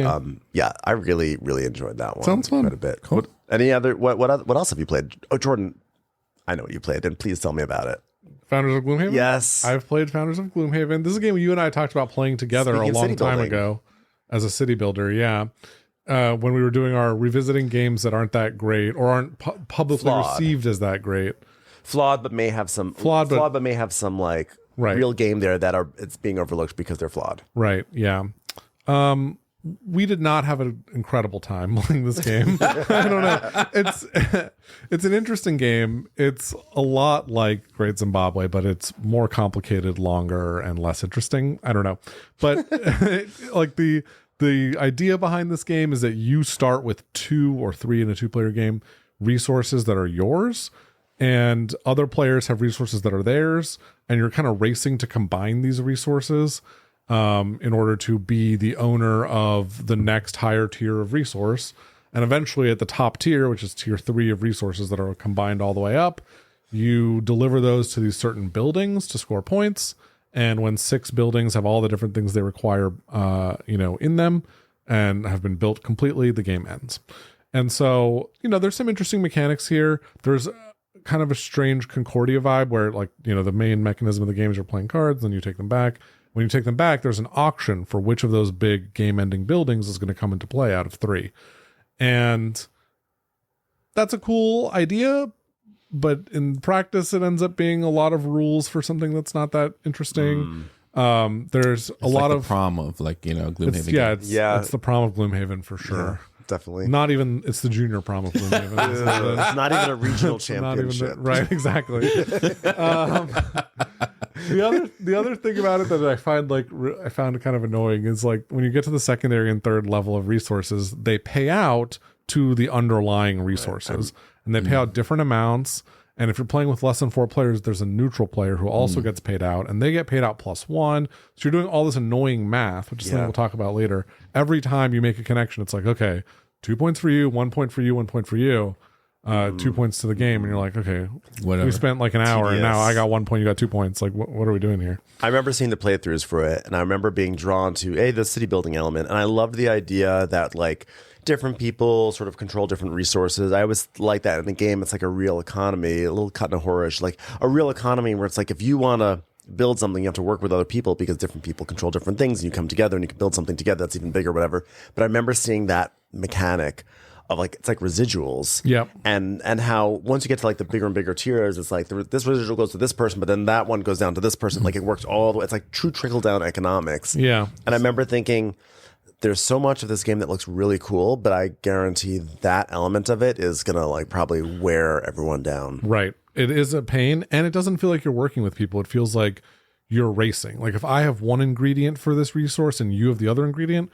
I really, really enjoyed that one.
Sounds fun.
Quite a bit.
Cool.
What else have you played? Oh, Jordan, I know what you played, and please tell me about it.
Founders of Gloomhaven?
Yes.
I've played Founders of Gloomhaven. This is a game you and I talked about playing together a long time ago as a city builder. Yeah. When we were doing our revisiting games that aren't that great or aren't publicly received as that great.
Flawed, but may have some but may have some like real game there that it's being overlooked because they're flawed.
Right. Yeah. We did not have an incredible time playing this game. I don't know. It's an interesting game. It's a lot like Great Zimbabwe, but it's more complicated, longer, and less interesting. I don't know. But like the idea behind this game is that you start with 2 or 3 in a 2-player game resources that are yours, and other players have resources that are theirs, and you're kind of racing to combine these resources in order to be the owner of the next higher tier of resource. And eventually at the top tier, which is tier 3 of resources that are combined all the way up, you deliver those to these certain buildings to score points. And when 6 buildings have all the different things they require, in them and have been built completely, the game ends. And so, there's some interesting mechanics here. There's kind of a strange Concordia vibe where, like, the main mechanism of the game is you're playing cards, then you take them back. When you take them back, there's an auction for which of those big game-ending buildings is going to come into play out of 3. And that's a cool idea, but in practice it ends up being a lot of rules for something that's not that interesting. There's a lot
the
of
prom of Gloomhaven.
It's the prom of Gloomhaven for sure.
Definitely.
Not even, it's the junior prom of Gloomhaven.
It's not even a regional championship.
Right, exactly. The other thing about it that I found kind of annoying is like when you get to the secondary and third level of resources, they pay out to the underlying resources, and they pay out different amounts. And if you're playing with less than 4 players, there's a neutral player who also gets paid out, and they get paid out +1. So you're doing all this annoying math, which is something we'll talk about later. Every time you make a connection, it's like, okay, 2 points for you, 1 point for you, 1 point for you, 2 points to the game. And you're like, okay,
whatever.
We spent like an hour, and now I got 1 point, you got 2 points. Like, what are we doing here?
I remember seeing the playthroughs for it, and I remember being drawn to the city building element, and I loved the idea that like different people sort of control different resources. I always like that in the game. It's like a real economy, a little cut and a horrorish, like a real economy where it's like if you want to build something, you have to work with other people because different people control different things, and you come together and you can build something together that's even bigger, whatever. But I remember seeing that mechanic of like it's like residuals, and how once you get to like the bigger and bigger tiers, it's like this residual goes to this person, but then that one goes down to this person. Like it works all the way. It's like true trickle down economics.
Yeah,
and I remember thinking, there's so much of this game that looks really cool, but I guarantee that element of it is gonna like probably wear everyone down.
Right. It is a pain, and it doesn't feel like you're working with people. It feels like you're racing. Like if I have one ingredient for this resource and you have the other ingredient,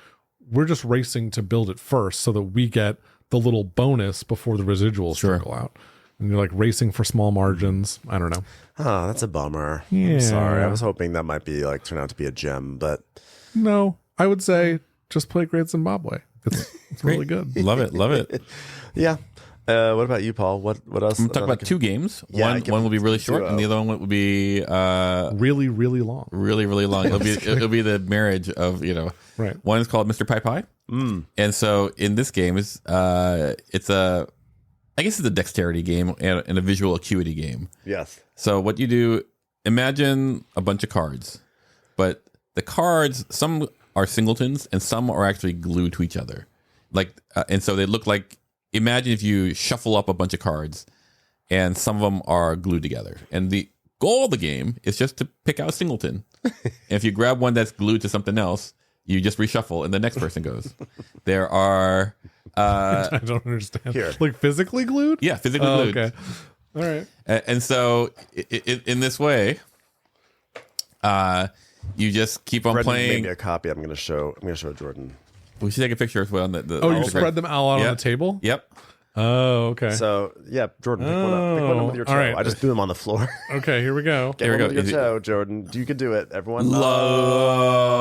we're just racing to build it first so that we get the little bonus before the residuals trickle out. And you're like racing for small margins. I don't know.
Oh, that's a bummer.
Yeah.
I'm sorry. I was hoping that might be like turn out to be a gem, but
no, I would say just play Great Zimbabwe. It's really good.
Love it.
Yeah. What about you, Paul? What else?
I'm going to talk about 2 games. One will be really short, and the other one will be
really, really long.
Really, really long. It'll be the marriage of
Right.
One is called Mr. Pai Pai, and so in this game it's a dexterity game and a visual acuity game.
Yes.
So what you do, imagine a bunch of cards, but the cards, some are singletons and some are actually glued to each other. Like, and so they look like, imagine if you shuffle up a bunch of cards and some of them are glued together. And the goal of the game is just to pick out a singleton. And if you grab one that's glued to something else, you just reshuffle and the next person goes. There are...
I don't understand.
Here.
Like physically glued?
Yeah, physically glued.
Okay. All right.
And so in this way, you just keep on
Brendan
playing.
made me a copy. I'm going to show Jordan.
We should take a picture as well.
You spread them all out on the table?
Yep.
Oh, okay.
So yeah, Jordan, pick one up. Pick one up with your toe.
all right.
I just threw them on the floor.
Okay, here we go.
Here we go. With your toe, Jordan. You can do it. Everyone.
Oh,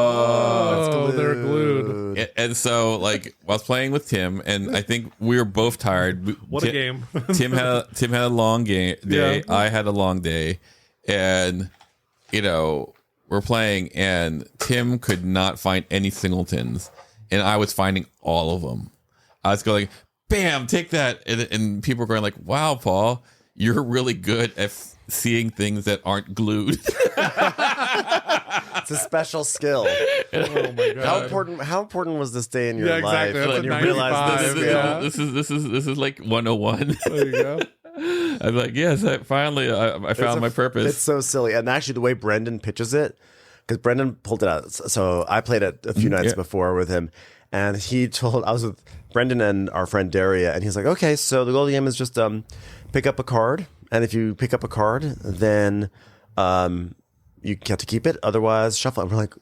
they're glued.
And so, like, I was playing with Tim, and I think we were both tired.
What a game!
Tim had a long day.
Yeah.
I had a long day, and we're playing, and Tim could not find any singletons, and I was finding all of them. I was going, bam, take that, and people were going like, wow, Paul, you're really good at seeing things that aren't glued.
It's a special skill.
Oh my god!
How important was this day in your life?
exactly.
When you
That's a
realized
95,
this?
This is like 101.
There you go.
I'm like, yes, I found my purpose.
It's so silly, and actually, the way Brendan pitches it, because Brendan pulled it out. So I played it a few nights before with him, and I was with Brendan and our friend Daria, and he's like, okay, so the goal of the game is just pick up a card, and if you pick up a card, then you get to keep it. Otherwise, shuffle. And we're like,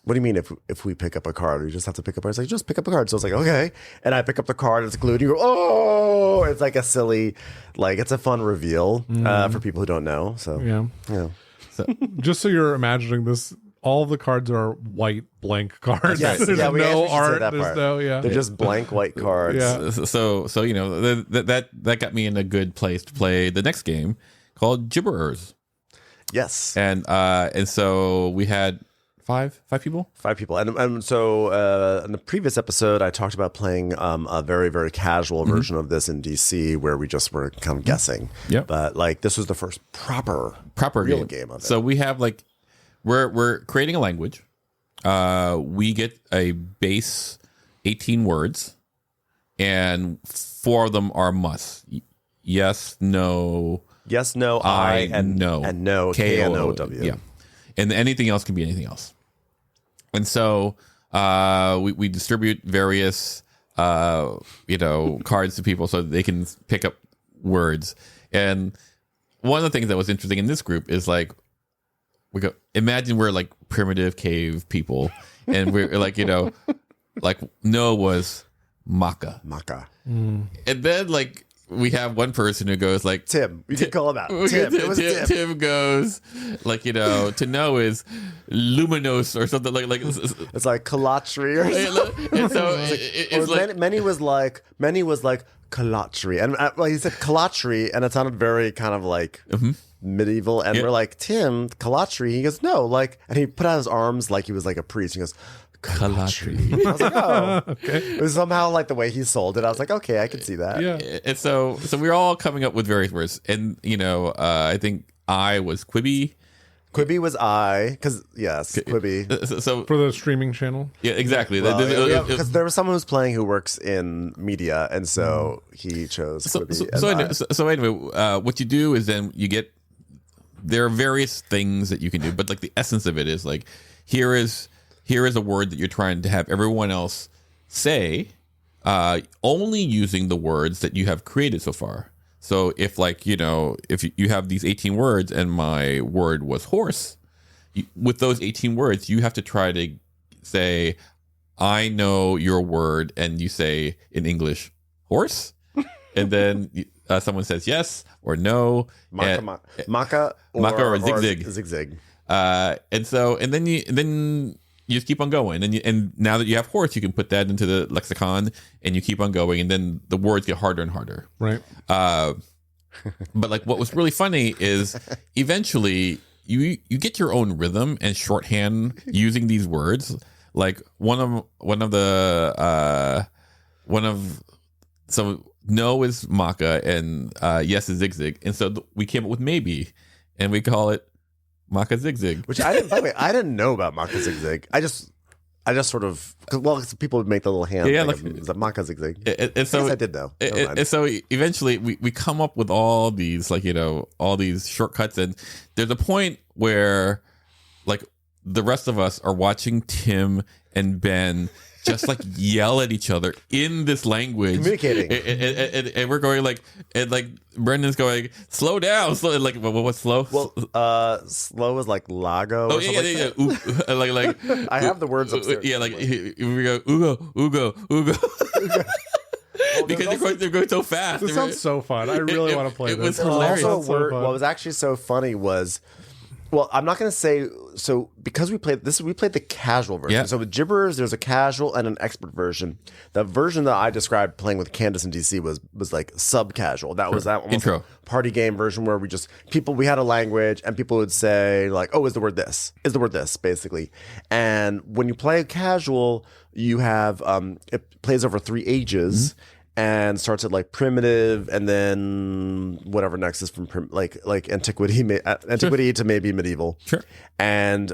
what do you mean if we pick up a card? We just have to pick up a card. It's like, just pick up a card. So I was like, okay. And I pick up the card, it's glued. You go, oh! It's like a silly, like, it's a fun reveal for people who don't know. So,
Yeah. So, just so you're imagining this, all of the cards are white blank cards.
Yes,
There's
yeah, we
no
actually should say
art.
that
There's
part.
They're
just blank white cards.
Yeah.
So that got me in a good place to play the next game called Gibberers.
Yes.
And so we had five people.
5 people. And so in the previous episode, I talked about playing a very, very casual version of this in DC where we just were kind of guessing.
Yep.
But like this was the first proper real game of it.
So we have like we're creating a language. We get a base 18 words, and 4 of them are must. Yes, no,
I, and
no,
KNOW.
Yeah, and anything else can be anything else. And so we distribute various cards to people so that they can pick up words. And one of the things that was interesting in this group is like, imagine we're like primitive cave people, and we're like, like no was Maka.
Mm.
And then like we have one person who goes like
Tim. We can call him out. Tim. It was Tim.
Tim goes like, to know is luminous or something like
it's like Kalatri or something.
And so it's
like many was like Kalatri, and he said Kalatri, and it sounded very kind of like medieval. And we're like, Tim, Kalatri. He goes, no, like, and he put out his arms like he was like a priest. He goes, Kalatri. I was like, oh, okay. It was somehow like the way he sold it. I was like, okay, I can see that.
Yeah.
And so we're all coming up with various words, and I think I was Quibi.
Quibi was I, because yes, Quibi.
So
for the streaming channel.
Yeah, exactly.
Because there was someone who's playing who works in media, and so he chose Quibi.
So anyway, what you do is then you get, there are various things that you can do, but like the essence of it is like, here is a word that you're trying to have everyone else say, only using the words that you have created so far. So if like, if you have these 18 words and my word was horse, with those 18 words, you have to try to say, I know your word, and you say in English, horse. And then someone says yes or no.
Maka
or zig-zig.
Zig-zig.
And then you just keep on going, and now that you have horse, you can put that into the lexicon, and you keep on going, and then the words get harder and harder.
Right.
But like what was really funny is eventually you get your own rhythm and shorthand using these words. Like so no is Maka, and yes is zig-zig, and so we came up with maybe, and we call it Maka Zig-Zig.
Which by the way, I didn't know about Maka Zig-Zig. I just sort of, people would make the little hand thing of Maka Zig-Zig.
And so
I did know.
And so eventually we come up with all these, like, all these shortcuts. And there's a point where, like, the rest of us are watching Tim and Ben just like yell at each other in this language,
communicating,
and we're going like, and like Brendan's going, slow down, slow. Like, what's slow?
Well, slow is like lago.
Oh yeah. Like
I have the words upstairs.
Yeah, like we go Ugo. Because they're going so fast.
This sounds so fun. I really want to play this.
It was hilarious.
Also, what was actually so funny was, well, I'm not going to say, so because we played the casual version.
Yeah.
So with Gibberers, there's a casual and an expert version. The version that I described playing with Candace and DC was like sub-casual. That was that
intro
party game version where we had a language and people would say like, oh, is the word this, basically. And when you play casual, you have, it plays over 3 ages. Mm-hmm. And starts at like primitive, and then whatever next is from like antiquity to maybe medieval.
Sure.
And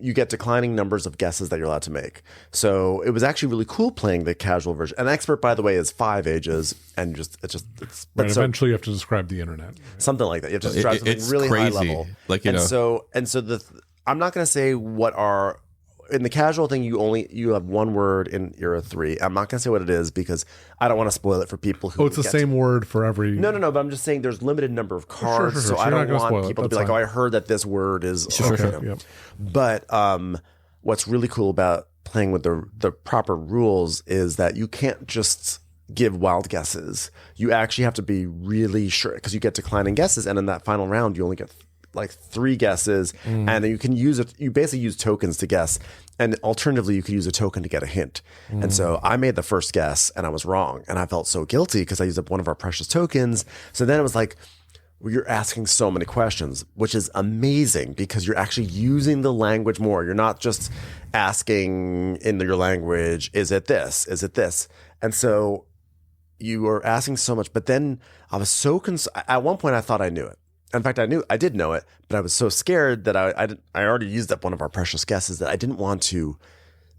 you get declining numbers of guesses that you're allowed to make. So it was actually really cool playing the casual version. An expert, by the way, is 5 ages, and it's.
Right, eventually, you have to describe the internet. Right?
Something like that. You have to describe something really
crazy.
High level.
Like
I'm not going to say what are. In the casual thing, you have one word in era 3. I'm not going to say what it is because I don't want to spoil it for people who.
Oh, it's the same word for every.
No. But I'm just saying there's limited number of cards,
sure.
so I don't want people to be like, "Oh, I heard that this word is."
Sure. Yep.
But what's really cool about playing with the proper rules is that you can't just give wild guesses. You actually have to be really sure because you get declining guesses, and in that final round, you only get like 3 guesses, and you can use it. You basically use tokens to guess, and alternatively, you could use a token to get a hint. And so I made the first guess, and I was wrong, and I felt so guilty because I used up one of our precious tokens. So then it was like, well, you're asking so many questions, which is amazing because you're actually using the language more. You're not just asking in your language, is it this? Is it this? And so you were asking so much, but then I was so at one point I thought I knew it. In fact, I did know it, but I was so scared that I already used up one of our precious guesses that I didn't want to.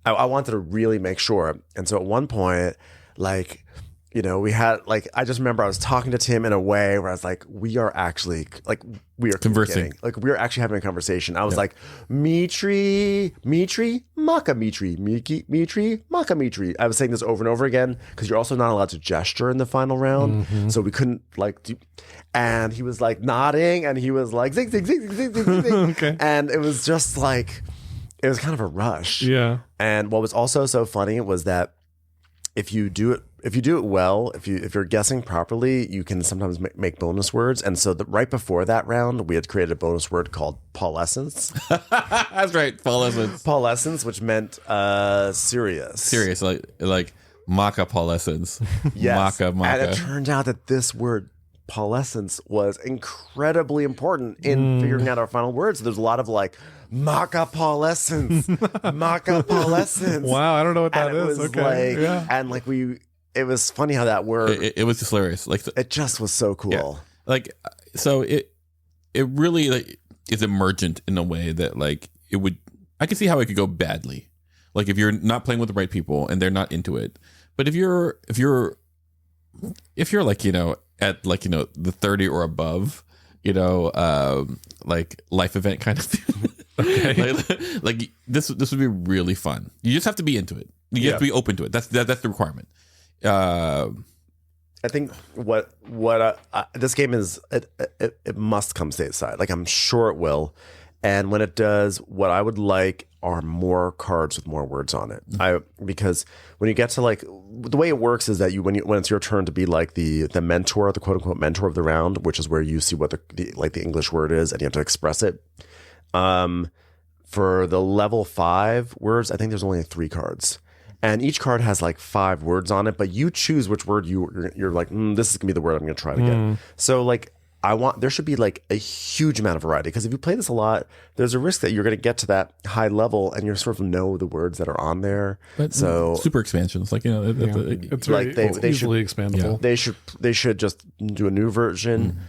I wanted to really make sure. And so at one point, like we had like, I just remember I was talking to Tim in a way where I was like, we are actually like, we are
conversing.
Like we are actually having a conversation. I was like, Mitri, Maka Mitri, Mitri, Maka Mitri. I was saying this over and over again because you're also not allowed to gesture in the final round. So we couldn't like do, and he was like nodding and he was like, zig, zig, zig, zig, zig, zig, zig.
Okay.
And it was just like, it was kind of a rush.
Yeah.
And what was also so funny was that if you do it well, if you're guessing properly, you can sometimes make bonus words. And so right before that round, we had created a bonus word called Paulescence.
That's right, Paulescence.
Paulescence, which meant serious.
Serious, like Maka Paulescence.
Yes.
Maka.
And it turned out that this word Paulescence was incredibly important in figuring out our final words. So there's a lot of like Maka Paulescence, Maka Paulescence.
Wow, I don't know what that
and it
is.
was
Okay.
like, and like it was funny how that word.
It was just hilarious. Like
It just was so cool.
Yeah. Like so it really like is emergent in a way that like it would. I can see how it could go badly. Like if you're not playing with the right people and they're not into it. But if you're like at like the 30 or above, like life event kind of thing.
Okay.
like this would be really fun. You just have to be into it. You have to be open to it. That's the requirement.
I think what this game is, it must come stateside. Like I'm sure it will, and when it does, what I would like are more cards with more words on it. Because when you get to like the way it works is that when it's your turn to be like the mentor, the quote unquote mentor of the round, which is where you see what the English word is and you have to express it. For the level 5 words, I think there's only 3 cards. And each card has like 5 words on it, but you choose which word you're like, this is gonna be the word I'm gonna try to get. So like there should be like a huge amount of variety, because if you play this a lot, there's a risk that you're gonna get to that high level and you sort of know the words that are on there.
But
so
super expansions, like
It's
like
very,
they
easily
should,
expandable.
they should just do a new version.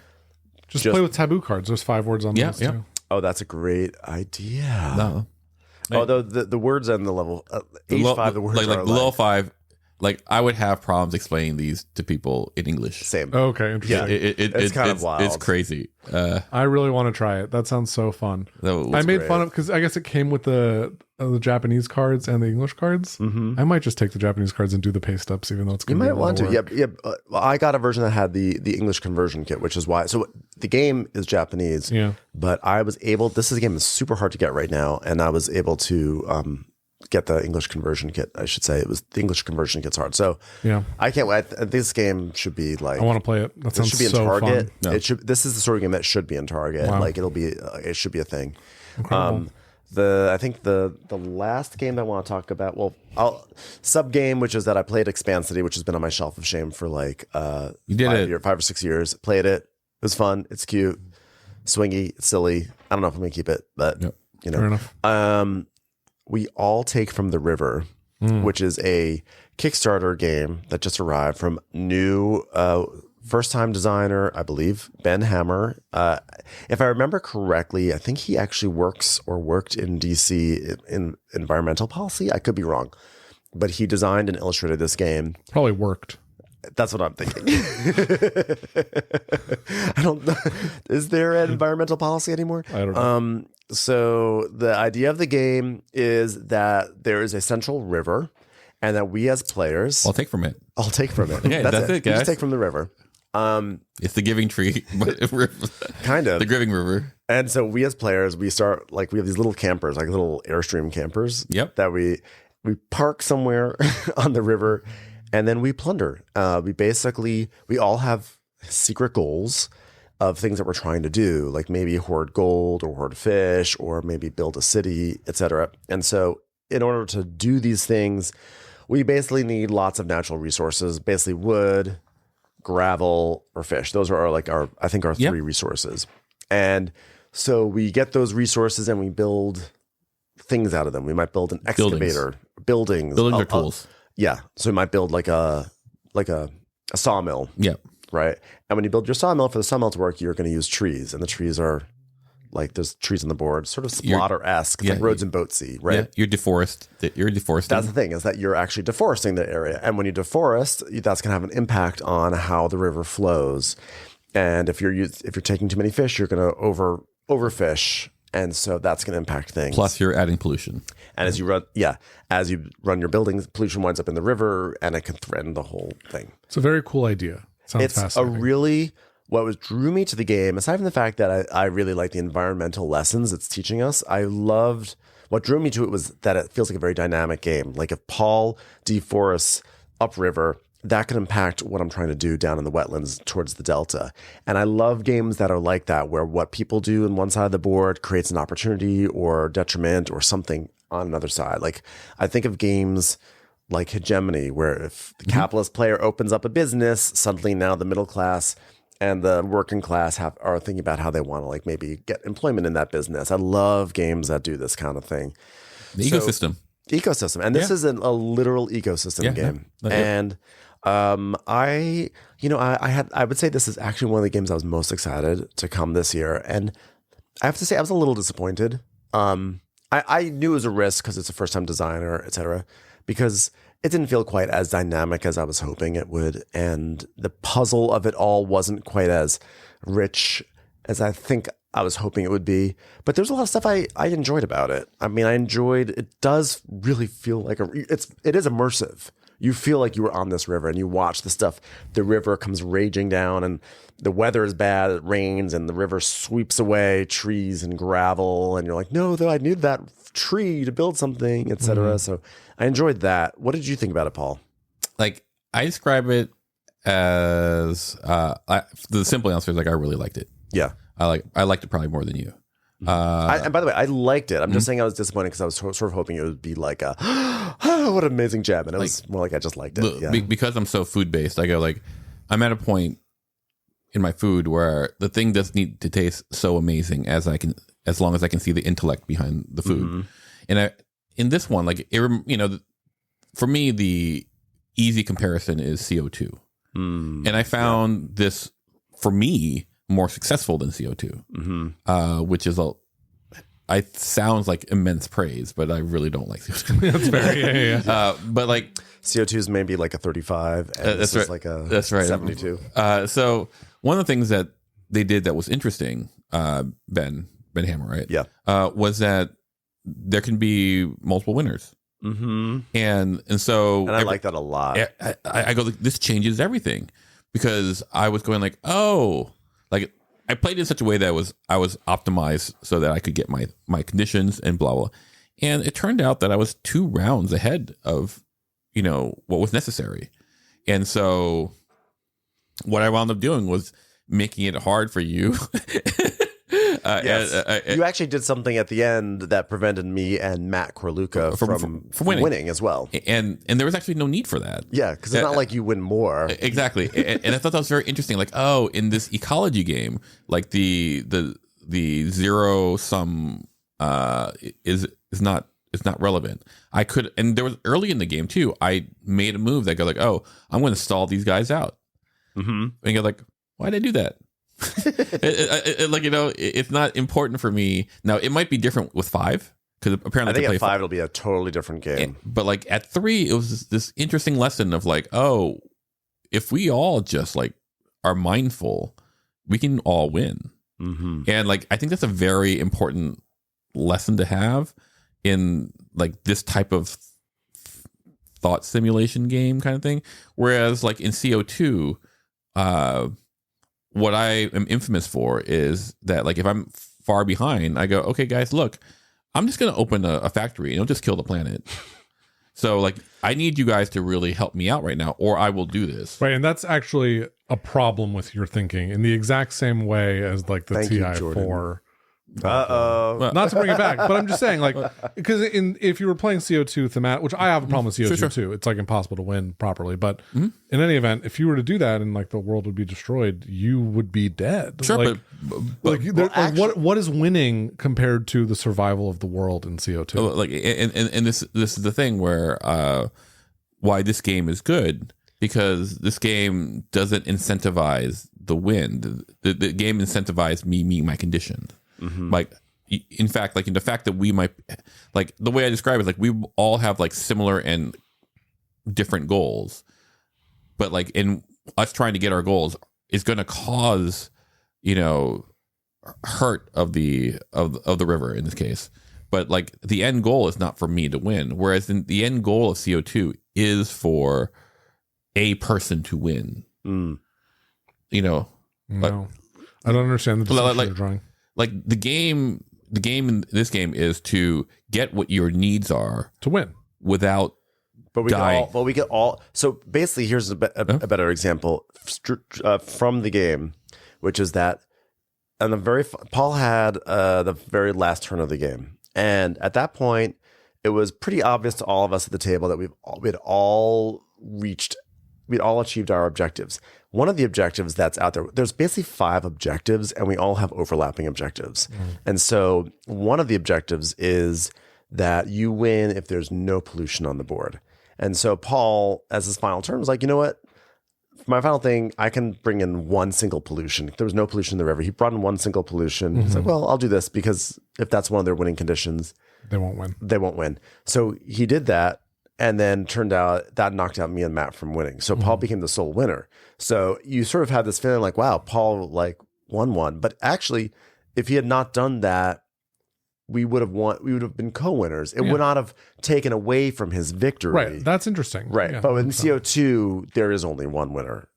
Just play with taboo cards. There's 5 words on those too.
Oh, that's a great idea.
No.
Although the words on the level age 5, the words
like
are
level 5. Like I would have problems explaining these to people in English.
Same.
Okay, interesting.
It's kind of wild.
It's crazy.
I really want to try it. That sounds so fun. I made fun of, because I guess it came with the Japanese cards and the English cards. I might just take the Japanese cards and do the paste ups, even though it's
you
going to be
might want to.
work.
Yeah. I got a version that had the English conversion kit, which is why. So the game is Japanese.
Yeah.
But I was able. This game is super hard to get right now, and I was able to get the English conversion kit. I should say the English conversion kit's hard. So
Yeah.
I can't wait. This game should be like.
I want to play it. That
It
sounds
should be in
so
Target.
fun.
No.
It should. This is the sort of game that should be in Target.
Wow.
Like it should be a thing.
Incredible.
I think the last game I want to talk about. Well, sub game, which is that I played Expansity, which has been on my shelf of shame for like
You did
5 or 6 years. Played it. It was fun. It's cute, swingy, it's silly. I don't know if I'm gonna keep it, but
Fair enough.
We all take from the river, which is a Kickstarter game that just arrived from new first-time designer, I believe, Ben Hammer. If I remember correctly, I think he actually worked in DC in environmental policy. I could be wrong, but he designed and illustrated this game.
Probably worked.
That's what I'm thinking. I don't know. Is there an environmental policy anymore?
I don't know.
So the idea of the game is that there is a central river, and that we as players,
I'll take from it.
I'll take from it.
Okay, that's it,
We
guys.
just take from the river.
It's the Giving Tree,
Kind of.
the Giving River.
And so we as players, we start like we have these little campers, like little Airstream campers.
Yep.
That we park somewhere on the river, and then we plunder. We all have secret goals of things that we're trying to do, like maybe hoard gold or hoard fish, or maybe build a city, etc. And so in order to do these things, we basically need lots of natural resources, basically wood, gravel, or fish. Those are our 3 resources. And so we get those resources and we build things out of them. We might build an excavator, buildings
are tools.
Yeah. So we might build like a sawmill.
Yeah.
Right. And when you build your sawmill, for the sawmill to work, you're going to use trees, and the trees are like there's trees on the board, sort of Splatter-esque, like Roads and Boatsy, right?
Yeah, you're deforesting.
That's the thing, is that you're actually deforesting the area. And when you deforest, that's going to have an impact on how the river flows. And if you're taking too many fish, you're going to overfish. And so that's going to impact things.
Plus you're adding pollution. And
as you run your buildings, pollution winds up in the river and it can threaten the whole thing.
It's a very cool idea. Sounds fascinating.
What drew me to the game, aside from the fact that I really like the environmental lessons it's teaching us, what drew me to it was that it feels like a very dynamic game. Like if Paul deforests upriver, that can impact what I'm trying to do down in the wetlands towards the delta. And I love games that are like that, where what people do on one side of the board creates an opportunity or detriment or something on another side. Like I think of games like Hegemony, where if the capitalist player opens up a business, suddenly now the middle class and the working class are thinking about how they want to like maybe get employment in that business. I love games that do this kind of thing.
The ecosystem.
And this is a literal ecosystem game. And I would say this is actually one of the games I was most excited to come this year. And I have to say I was a little disappointed. I knew it was a risk because it's a first time designer, etc. Because it didn't feel quite as dynamic as I was hoping it would. And the puzzle of it all wasn't quite as rich as I think I was hoping it would be. But there's a lot of stuff I enjoyed about it. I mean, it does really feel like it is immersive. You feel like you were on this river and you watch the stuff. The river comes raging down and the weather is bad. It rains and the river sweeps away trees and gravel. And you're like, no, though I need that tree to build something, etc. So I enjoyed that. What did you think about it, Paul?
Like I describe it as the simple answer is like I really liked it.
Yeah,
I liked it probably more than you.
And by the way, I liked it. I'm just saying I was disappointed because I was sort of hoping it would be like what an amazing gem, and it was more like I just liked it. Yeah.
Because I'm so food based, I go like I'm at a point in my food where the thing doesn't need to taste so amazing as long as I can see the intellect behind the food. And in this one, like for me, the easy comparison is CO2, and I found this for me more successful than CO2, which is sounds like immense praise, but I really don't like CO2.
That's very
but like
CO2 is maybe like a 35, and this is like a 72.
So one of the things that they did that was interesting, Ben Hammer, right?
Yeah,
was that there can be multiple winners. And so
I like that a lot.
I go, this changes everything, because I was going like, oh, like I played in such a way that I was optimized so that I could get my conditions and blah blah. And it turned out that I was 2 rounds ahead of what was necessary. And so what I wound up doing was making it hard for you.
You actually did something at the end that prevented me and Matt Corluca from winning as well.
And there was actually no need for that.
Yeah, because it's not like you win more.
Exactly. and I thought that was very interesting. Like, oh, in this ecology game, like the zero sum is not relevant. I could, and there was early in the game too, I made a move that go like, oh, I'm going to stall these guys out. And you're like, why did I do that? It's not important for me. Now it might be different with 5, because apparently
I think at 5 it'll be a totally different game.
But like at 3, it was this interesting lesson of like, oh, if we all just like are mindful, we can all win. And like I think that's a very important lesson to have in like this type of thought simulation game kind of thing. Whereas like in CO2, what I am infamous for is that, like, if I'm far behind, I go, okay, guys, look, I'm just going to open a factory and it'll just kill the planet. So, like, I need you guys to really help me out right now, or I will do this.
Right, and that's actually a problem with your thinking in the exact same way as, like, the TI-4. Not to bring it back, but I'm just saying, like, because if you were playing CO2 thematic, which I have a problem with CO2 too, it's like impossible to win properly. But in any event, if you were to do that and like the world would be destroyed, you would be dead.
Sure,
what is winning compared to the survival of the world in CO2?
Like, and this is the thing where why this game is good, because this game doesn't incentivize the win. The game incentivized me meeting my condition. Like, in fact, like in the fact that we might, like the way I describe it is like we all have like similar and different goals, but like in us trying to get our goals is going to cause, hurt of the river in this case. But like the end goal is not for me to win, whereas the end goal of CO2 is for a person to win.
No, I don't understand the distinction you're drawing.
Like the game in this game is to get what your needs are
to win
without dying.
We get all. So basically, here's a better example from the game, which is that, and Paul had the very last turn of the game. And at that point, it was pretty obvious to all of us at the table that we'd all achieved our objectives. One of the objectives that's out there's basically 5 objectives, and we all have overlapping objectives. And so one of the objectives is that you win if there's no pollution on the board. And so Paul, as his final term, was like, you know what? For my final thing, I can bring in one single pollution. If there was no pollution in the river, he brought in one single pollution. He's like, well, I'll do this because if that's one of their winning conditions,
they won't win.
So he did that, and then turned out that knocked out me and Matt from winning. So Paul became the sole winner. So you sort of had this feeling like, wow, Paul like won one. But actually, if he had not done that, we would have won. We would have been co-winners. It would not have taken away from his victory.
Right. That's interesting.
Right. Yeah, but in CO2, there is only one winner.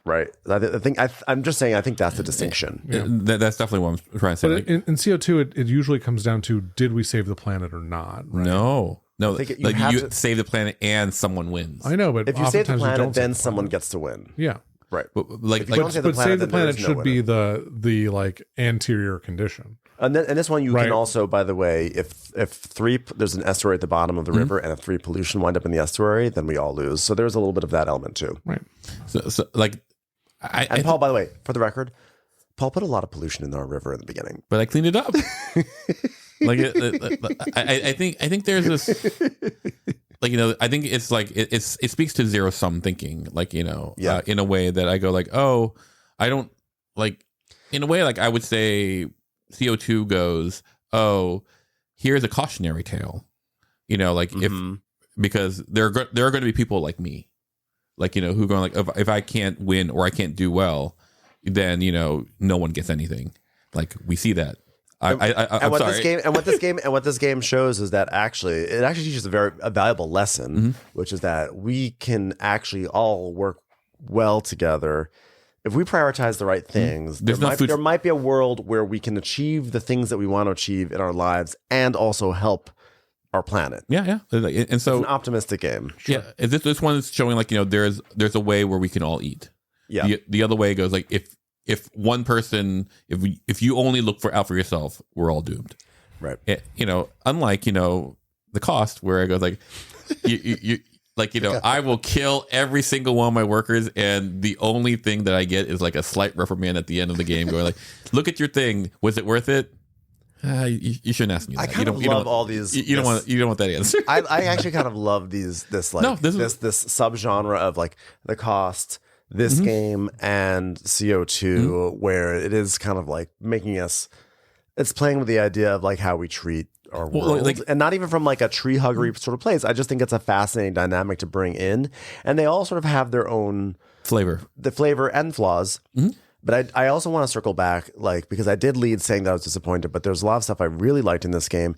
Right. I'm just saying, I think that's the distinction.
Yeah. That's definitely what I'm trying to say.
But in CO2, it usually comes down to, did we save the planet or not? Right?
No, you save the planet and someone wins.
I know, but
if you save the planet, then someone gets to win.
Yeah.
Right.
But save the planet should be the like anterior condition.
And this one you can also, by the way, if there's an estuary at the bottom of the river, and if 3 pollution wind up in the estuary, then we all lose. So there's a little bit of that element too.
Right.
So like,
Paul, by the way, for the record, Paul put a lot of pollution in our river in the beginning,
but I cleaned it up. Like I think there's this, like, I think it's like it speaks to zero sum thinking, like, in a way that I go like, oh, I don't like, in a way, like I would say CO2 goes, oh, here's a cautionary tale, like because there are going to be people like me, like, who are going like, if I can't win or I can't do well, then, no one gets anything. Like we see that.
What this game shows is that it actually teaches a valuable lesson, which is that we can actually all work well together if we prioritize the right things. There might be a world where we can achieve the things that we want to achieve in our lives and also help our planet.
Yeah. And so
it's an optimistic game.
Sure. Yeah, this one is showing like, there's a way where we can all eat.
Yeah.
The other way goes like, if one person, if you only look out for yourself, we're all doomed.
Right.
Unlike, the cost where it goes like, you like, I will kill every single one of my workers, and the only thing that I get is like a slight reprimand at the end of the game going like, look at your thing. Was it worth it? You shouldn't ask me that.
I kind of love all these.
You don't want that answer.
I actually kind of love this subgenre of like the cost, this game and CO2, where it is kind of like it's playing with the idea of like how we treat our world, and not even from like a tree huggery sort of place. I just think it's a fascinating dynamic to bring in, and they all sort of have their own flavor and flaws. But I also want to circle back, like, because I did lead saying that I was disappointed, but there's a lot of stuff I really liked in this game.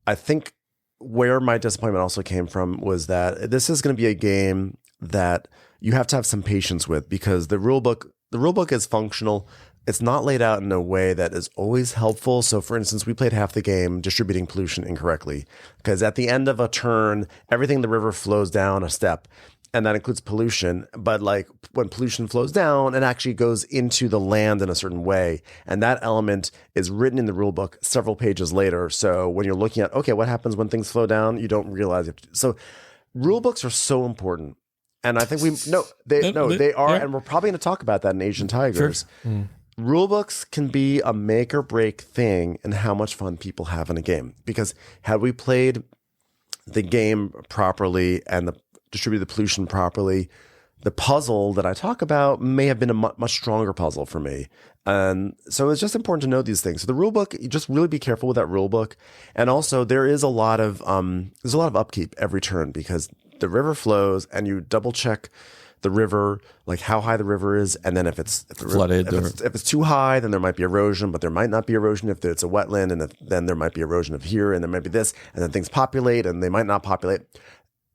I think where my disappointment also came from was that this is going to be a game that you have to have some patience with, because the rule book is functional. It's not laid out in a way that is always helpful. So, for instance, we played half the game distributing pollution incorrectly, because at the end of a turn, everything in the river flows down a step, and that includes pollution. But like when pollution flows down, it actually goes into the land in a certain way, and that element is written in the rule book several pages later. So when you're looking at, okay, what happens when things flow down, you don't realize it. So rule books are so important. And I think they are, and we're probably going to talk about that in Asian Tigers. Sure. Rule books can be a make or break thing in how much fun people have in a game. Because had we played the game properly and distributed the pollution properly, the puzzle that I talk about may have been a much stronger puzzle for me. And so it's just important to know these things. So the rule book, you just really be careful with that rule book. And also there is a lot of upkeep every turn because the river flows and you double check the river, like how high the river is. And then if it's
flooded,
if it's too high, then there might be erosion, but there might not be erosion if it's a wetland. And then there might be erosion of here and there might be this, and then things populate and they might not populate.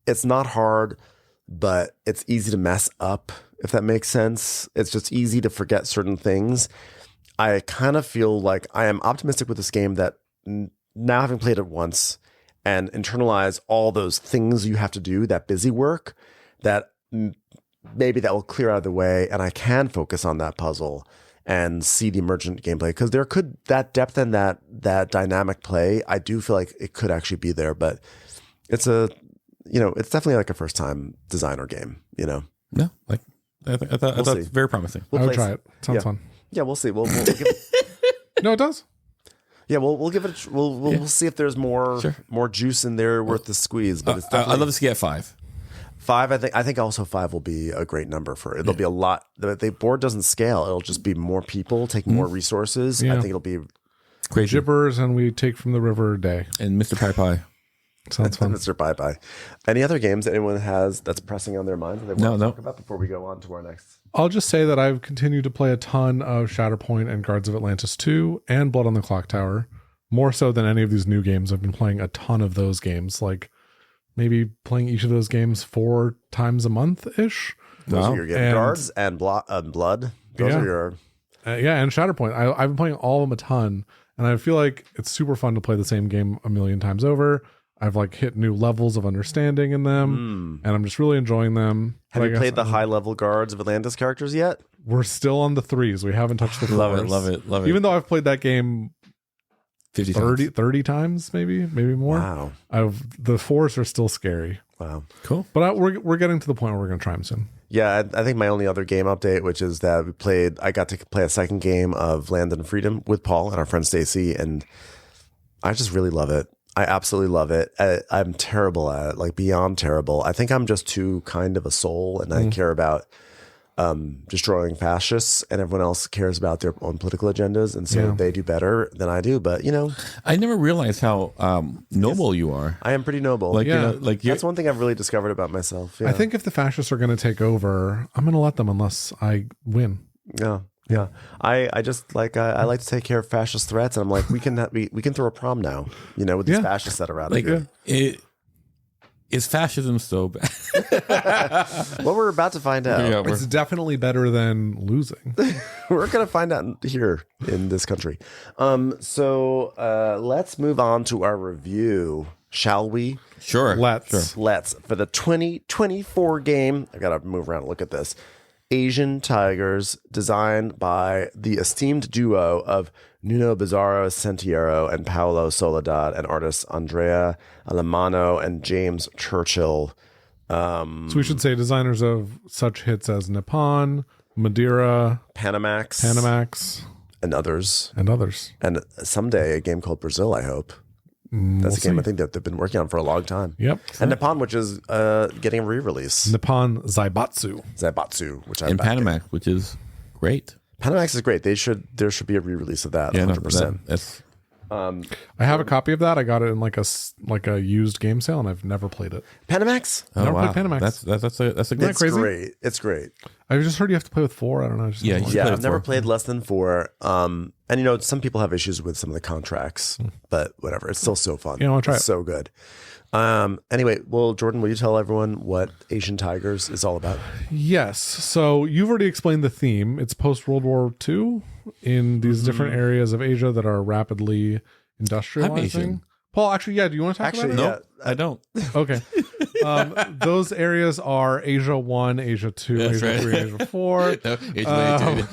It's not hard, but it's easy to mess up, if that makes sense. It's just easy to forget certain things. I kind of feel like I am optimistic with this game that now having played it once and internalize all those things you have to do, that busy work, that maybe that will clear out of the way and I can focus on that puzzle and see the emergent gameplay. Because there could, that depth and that dynamic play, I do feel like it could actually be there, but it's it's definitely like a first time designer game,
No, like I thought it's very promising.
I would try it. Sounds fun.
Yeah, we'll see. We'll give it,
No, it does.
yeah, we'll give it. We'll see if there's more juice in there worth the squeeze. But it's definitely,
I'd love to see it at 5.
5. I think also 5 will be a great number for it. It'll be a lot. The board doesn't scale. It'll just be more people taking more resources.
Yeah.
I think it'll be
Crazy.
Gibberers and we take from the river a day.
And Mr. Pai Pai.
Sounds fun.
Mr. Pai Pai. Any other games that anyone has that's pressing on their mind that they want to talk about before we go on to our next?
I'll just say that I've continued to play a ton of Shatterpoint and Guards of Atlantis 2 and Blood on the Clock Tower. More so than any of these new games. I've been playing a ton of those games, like maybe playing each of those games 4 times a month-ish.
Those are your games. Guards and Blood. Those are your...
and Shatterpoint. I've been playing all of them a ton, and I feel like it's super fun to play the same game a million times over. I've like hit new levels of understanding in them, and I'm just really enjoying them.
Have you played the high-level Guards of Atlantis characters yet?
We're still on the 3s. We haven't touched the 4s.
Love it.
Even though I've played that game 30 times, maybe more.
Wow.
The 4s are still scary.
Wow.
Cool.
But we're getting to the point where we're going to try them soon.
Yeah, I think my only other game update, which is that I got to play a second game of Land and Freedom with Paul and our friend Stacy, and I just really love it. I absolutely love it. I'm terrible at it, like beyond terrible. I think I'm just too kind of a soul, and I care about destroying fascists, and everyone else cares about their own political agendas, and so they do better than I do. But
I never realized how noble you are.
I am pretty noble. That's one thing I've really discovered about myself. Yeah.
I think if the fascists are going to take over, I'm going to let them unless I win.
Yeah. I just I like to take care of fascist threats, and I'm like, we can throw a prom now, with these fascists that are out here.
Is fascism so bad?
Well, we're about to find out.
Yeah, it's definitely better than losing.
We're going to find out here in this country. So let's move on to our review, shall we?
Sure.
Let's.
For the 2024 game, I got to move around and look at this. Asian Tigers, designed by the esteemed duo of Nuno Bizarro Sentiero and Paolo Soledad, and artists Andrea Alemano and James Churchill.
So we should say designers of such hits as Nippon, Madeira,
Panamax, and others. And someday a game called Brazil, I hope. That's a game I think that they've been working on for a long time.
Yep.
And Nippon, which is getting a re-release.
Nippon Zaibatsu, which I'm
and Panamax, which is great.
Panamax is great. There should be a re-release of that. 100%.
I have a copy of that. I got it in like a used game sale, and I've never played it.
Panamax?
Never played Panamax.
That's a good.
It's great. It's great.
I've just heard you have to play with 4. I don't know.
I've never played less than 4. And some people have issues with some of the contracts, but whatever. It's still so fun.
I'll try it.
So good. Anyway, well, Jordan, will you tell everyone what Asian Tigers is all about?
Yes. So you've already explained the theme. It's post-World War II in these different areas of Asia that are rapidly industrializing. Paul, actually, do you want to talk about it?
No, I don't.
Okay. Those areas are Asia 1, Asia 2, Asia 3, Asia 4.
Asia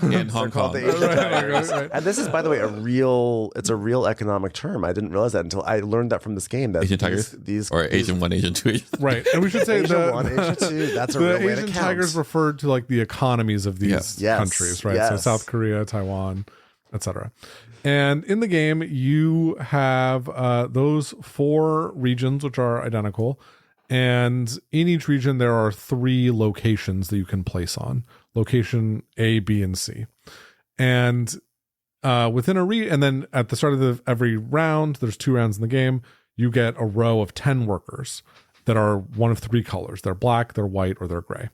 2, and Hong Kong.
Right.
And this is, by the way, it's a real economic term. I didn't realize that until I learned that from this game. That
Asian Tigers? Or Asian 1, Asian 2, Asian 3.
Right. And we should say
Asia 1, Asia 2, that's a real way to count.
The Asian Tigers referred to like the economies of these countries, right?
Yes.
So South Korea, Taiwan, etc. And in the game, you have those 4 regions, which are identical. And in each region, there are 3 locations that you can place on: location A, B, and C. And within and then at the start of every round, there's 2 rounds in the game, you get a row of 10 workers that are one of 3 colors. They're black, they're white, or they're gray.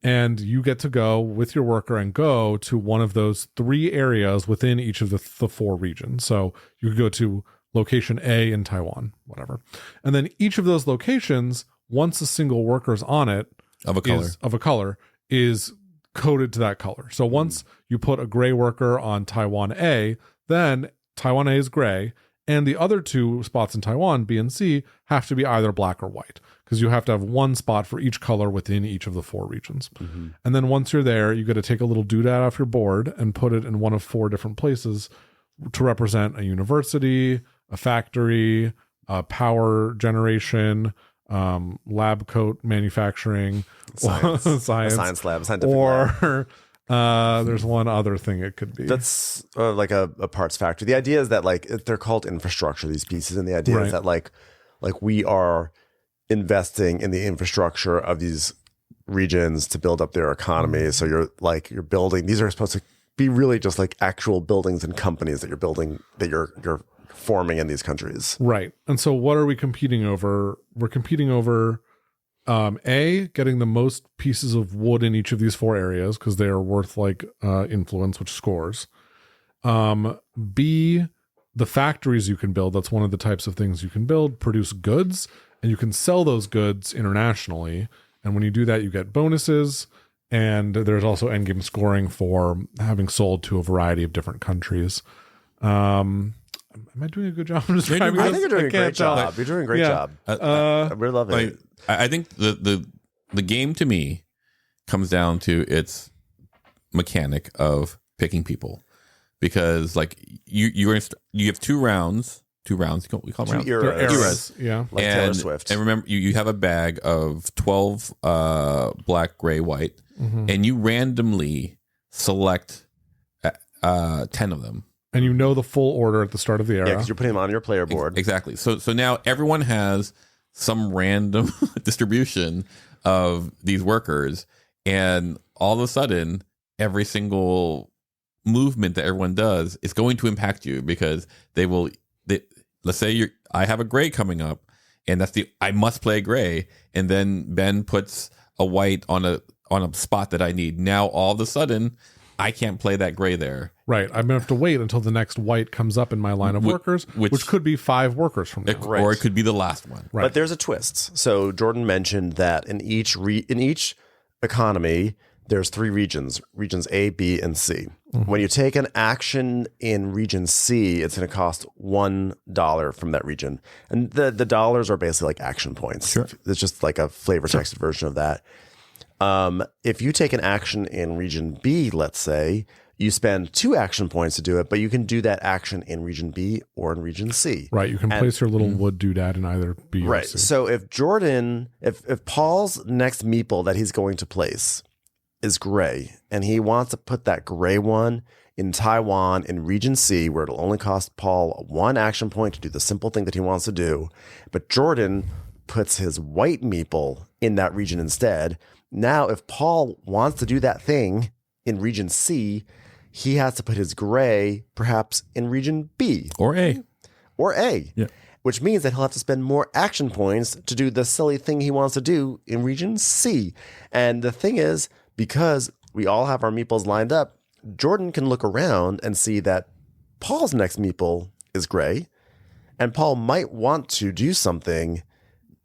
And you get to go with your worker and go to one of those 3 areas within each of the 4 regions. So you could go to location A in Taiwan, whatever. And then each of those locations, once a single worker's on it
of a color
is coded to that color. So once you put a gray worker on Taiwan A, then Taiwan A is gray, and the other 2 spots in Taiwan, B and C, have to be either black or white, because you have to have 1 spot for each color within each of the 4 regions. And then once you're there, you got to take a little doodad off your board and put it in one of 4 different places to represent a university, a factory, power generation, lab coat manufacturing,
science lab, scientific
or
lab.
There's one other thing it could be.
That's like a parts factory. The idea is that like they're called infrastructure, these pieces, and the idea is that like we are investing in the infrastructure of these regions to build up their economy. So you're building. These are supposed to be really just like actual buildings and companies that you're building, that you're forming in these countries.
Right. And so what are we competing over? We're competing over getting the most pieces of wood in each of these 4 areas, because they are worth like influence, which scores. B, the factories you can build. That's one of the types of things you can build, produce goods, and you can sell those goods internationally. And when you do that, you get bonuses. And there's also endgame scoring for having sold to a variety of different countries. Am I doing a good job of describing this?
I think you're doing a great job. You're doing a great job. I really love it.
I think the game to me comes down to its mechanic of picking people, because like you have 2 rounds. We call them rounds.
Eras.
Yeah,
like Taylor Swift.
And remember, you have a bag of 12 black, gray, white, and you randomly select 10 of them.
And you know the full order at the start of the era.
Yeah, because you're putting them on your player board.
Exactly. So now everyone has some random distribution of these workers, and all of a sudden, every single movement that everyone does is going to impact you, because let's say I have a gray coming up, and I must play a gray, and then Ben puts a white on a spot that I need. Now all of a sudden, I can't play that gray there.
Right. I'm going to have to wait until the next white comes up in my line of workers, which could be 5 workers from now.
Or it could be the last one.
Right. But there's a twist. So Jordan mentioned that in each economy, there's 3 regions A, B, and C. When you take an action in region C, it's going to cost $1 from that region. And the dollars are basically like action points.
Sure.
It's just like a flavor texted version of that. If you take an action in region B, let's say, you spend 2 action points to do it, but you can do that action in region B or in region C.
Right. You can place your little wood doodad in either B or C.
So if Paul's next meeple that he's going to place is gray, and he wants to put that gray one in Taiwan in region C, where it'll only cost Paul 1 action point to do the simple thing that he wants to do, but Jordan puts his white meeple in that region instead. Now, if Paul wants to do that thing in region C, he has to put his gray perhaps in region B.
Or A.
Yeah. Which means that he'll have to spend more action points to do the silly thing he wants to do in region C. And the thing is, because we all have our meeples lined up, Jordan can look around and see that Paul's next meeple is gray, and Paul might want to do something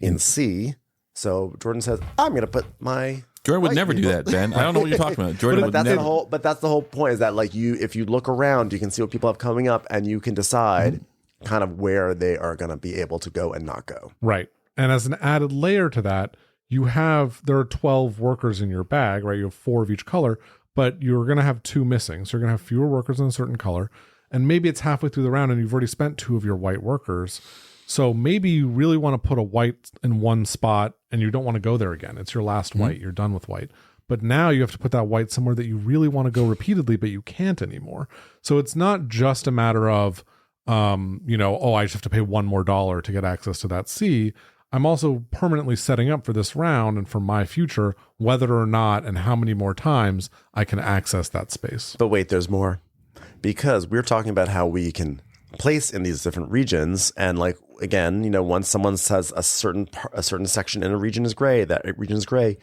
in C. So Jordan says, I'm going to put my...
Jordan would never do that, Ben. I don't know what you're talking about. Jordan would never.
But that's the whole point, is that like if you look around, you can see what people have coming up, and you can decide kind of where they are going to be able to go and not go.
Right. And as an added layer to that, there are 12 workers in your bag, right? You have 4 of each color, but you're going to have 2 missing. So you're going to have fewer workers in a certain color. And maybe it's halfway through the round and you've already spent 2 of your white workers. So maybe you really want to put a white in one spot and you don't want to go there again. It's your last white. You're done with white. But now you have to put that white somewhere that you really want to go repeatedly, but you can't anymore. So it's not just a matter of, I just have to pay $1 more to get access to that C. I'm also permanently setting up for this round and for my future, whether or not and how many more times I can access that space.
But wait, there's more. Because we're talking about how we can place in these different regions. And like, again, you know, once someone says a certain section in a region is gray, that region is gray.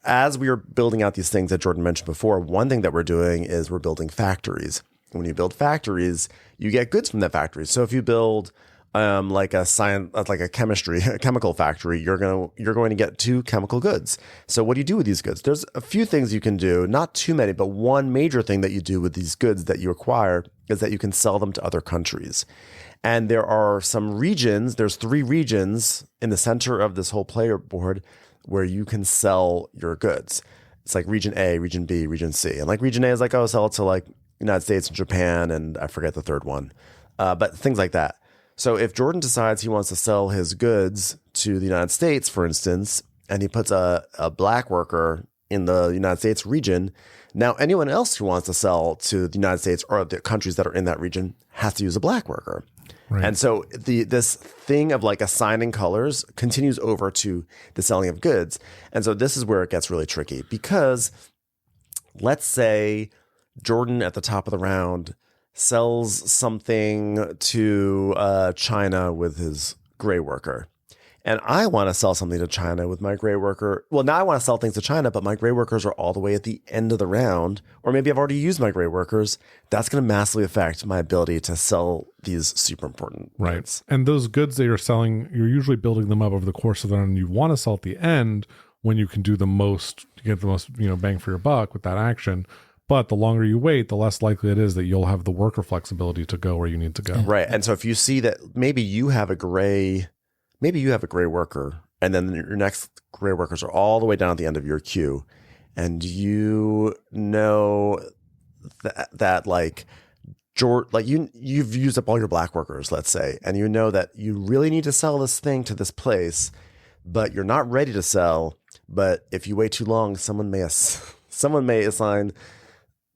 As we are building out these things that Jordan mentioned before, one thing that we're doing is we're building factories. When you build factories, you get goods from that factory. So if you build like a chemical factory, you're going to get 2 chemical goods. So what do you do with these goods? There's a few things you can do, not too many, but one major thing that you do with these goods that you acquire is that you can sell them to other countries. And there are some regions, there's 3 regions in the center of this whole player board where you can sell your goods. It's like region A, region B, region C. And like region A is like, oh, sell it to like United States and Japan, and I forget the third one. But things like that. So if Jordan decides he wants to sell his goods to the United States, for instance, and he puts a black worker in the United States region, now anyone else who wants to sell to the United States or the countries that are in that region has to use a black worker. Right. And so this thing of like assigning colors continues over to the selling of goods. And so this is where it gets really tricky, because let's say Jordan at the top of the round sells something to China with his gray worker. And I want to sell something to China with my gray worker. Well, now I want to sell things to China, but my gray workers are all the way at the end of the round. Or maybe I've already used my gray workers. That's going to massively affect my ability to sell these super important goods.
And those goods that you're selling, you're usually building them up over the course of the round. And you want to sell at the end when you can do the most, get the most, bang for your buck with that action. But the longer you wait, the less likely it is that you'll have the worker flexibility to go where you need to go.
Right. And so if you see that maybe you have a gray worker, and then your next gray workers are all the way down at the end of your queue, and you know that you've used up all your black workers, let's say, and you know that you really need to sell this thing to this place, but you're not ready to sell. But if you wait too long, someone may assign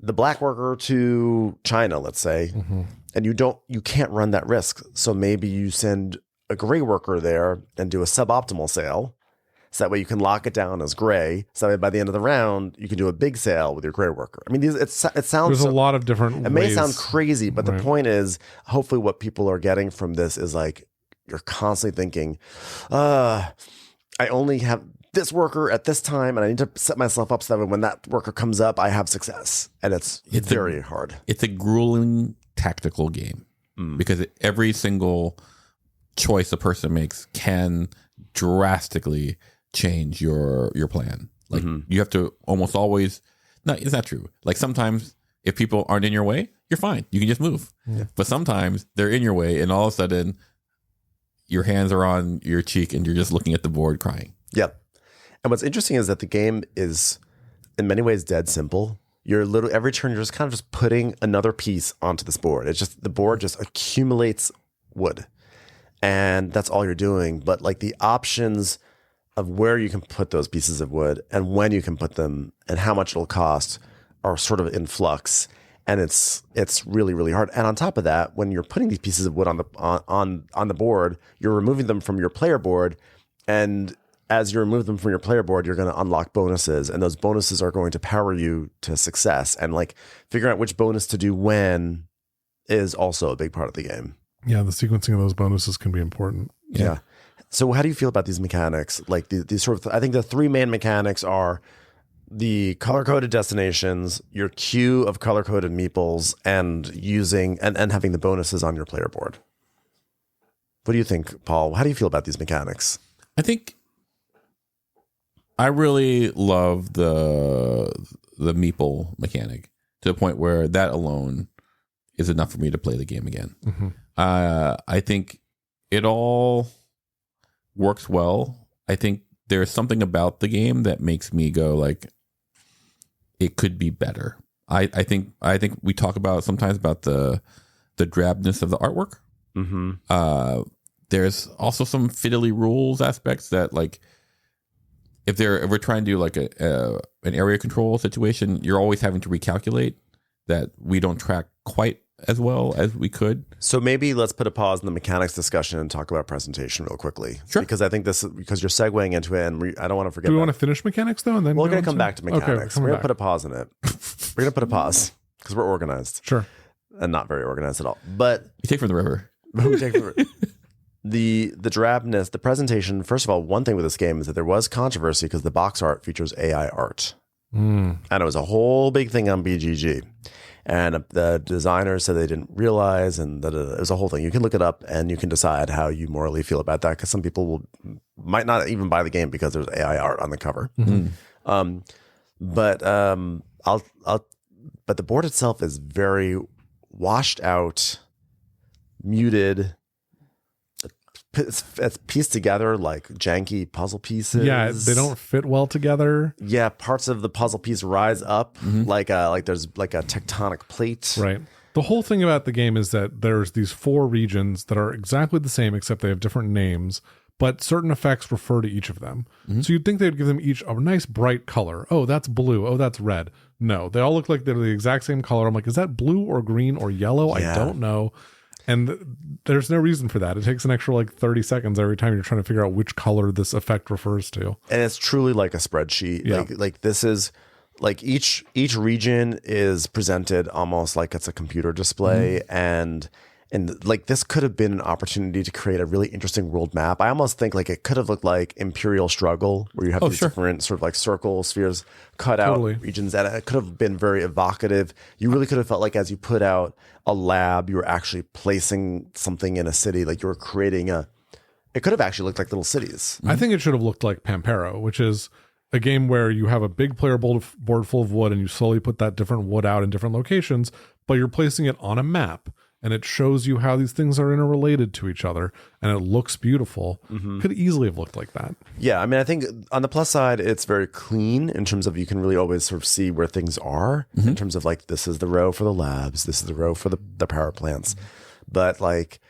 the black worker to China, let's say, and you can't run that risk. So maybe you send a gray worker there and do a suboptimal sale. So that way you can lock it down as gray. So that way by the end of the round, you can do a big sale with your gray worker. I mean, it sounds...
There's a lot of different ways.
It may sound crazy, but the point is, hopefully what people are getting from this is like, you're constantly thinking, I only have this worker at this time, and I need to set myself up so that when that worker comes up, I have success. And it's very hard.
It's a grueling tactical game because every single choice a person makes can drastically change your plan. Like you have to almost always... No, it's not true. Like sometimes if people aren't in your way, you're fine. You can just move. Yeah. But sometimes they're in your way, and all of a sudden your hands are on your cheek and you're just looking at the board crying.
Yep. And what's interesting is that the game is in many ways dead simple. Every turn you're just kind of just putting another piece onto this board. It's just the board just accumulates wood, and that's all you're doing. But like the options of where you can put those pieces of wood and when you can put them and how much it'll cost are sort of in flux. And it's really, really hard. And on top of that, when you're putting these pieces of wood on the board, you're removing them from your player board, and as you remove them from your player board, you're going to unlock bonuses, and those bonuses are going to power you to success. And like figuring out which bonus to do when is also a big part of the game.
Yeah, the sequencing of those bonuses can be important.
Yeah. So how do you feel about these mechanics? Like these sort of, I think the 3 main mechanics are the color-coded destinations, your queue of color-coded meeples, and using and having the bonuses on your player board. What do you think, Paul? How do you feel about these mechanics?
I think I really love the meeple mechanic to the point where that alone is enough for me to play the game again. I think it all works well. I think there's something about the game that makes me go like, it could be better. I think we talk about sometimes about the drabness of the artwork. There's also some fiddly rules aspects that like, if we're trying to do like an area control situation, you're always having to recalculate that we don't track quite as well as we could.
So maybe let's put a pause in the mechanics discussion and talk about presentation real quickly.
Sure.
Because I think because you're segueing into it, and I don't want to forget.
Do we want to finish mechanics though, and then
we're going to come back to mechanics. We're going to put a pause in it. We're going to put a pause because we're organized.
Sure.
And not very organized at all. But
You take from the river.
The drabness, the presentation. First of all, one thing with this game is that there was controversy because the box art features AI art, and it was a whole big thing on BGG. And the designers said they didn't realize, and it was a whole thing. You can look it up, and you can decide how you morally feel about that. Because some people might not even buy the game because there's AI art on the cover. But the board itself is very washed out, muted. It's pieced together like janky puzzle pieces.
Yeah, they don't fit well together.
Yeah, parts of the puzzle piece rise up like there's like a tectonic plate.
Right. The whole thing about the game is that there's these 4 regions that are exactly the same except they have different names, but certain effects refer to each of them. So you'd think they'd give them each a nice bright color. Oh, that's blue. Oh, that's red. No, they all look like they're the exact same color. I'm like, is that blue or green or yellow?
Yeah.
I don't know. And there's no reason for that. It takes an extra like 30 seconds every time you're trying to figure out which color this effect refers to.
And it's truly like a spreadsheet.
Yeah.
Like this is like each region is presented almost like it's a computer display, and like this could have been an opportunity to create a really interesting world map. I almost think like it could have looked like Imperial Struggle, where you have these different sort of like circle spheres cut out regions, and it could have been very evocative. You really could have felt like as you put out a lab, you were actually placing something in a city, like you were creating it could have actually looked like little cities.
I think it should have looked like Pampero, which is a game where you have a big player board full of wood and you slowly put that different wood out in different locations, but you're placing it on a map. And it shows you how these things are interrelated to each other, and it looks beautiful. Could easily have looked like that.
Yeah, I mean, I think on the plus side, it's very clean in terms of you can really always sort of see where things are in terms of like, this is the row for the labs, this is the row for the power plants. But like,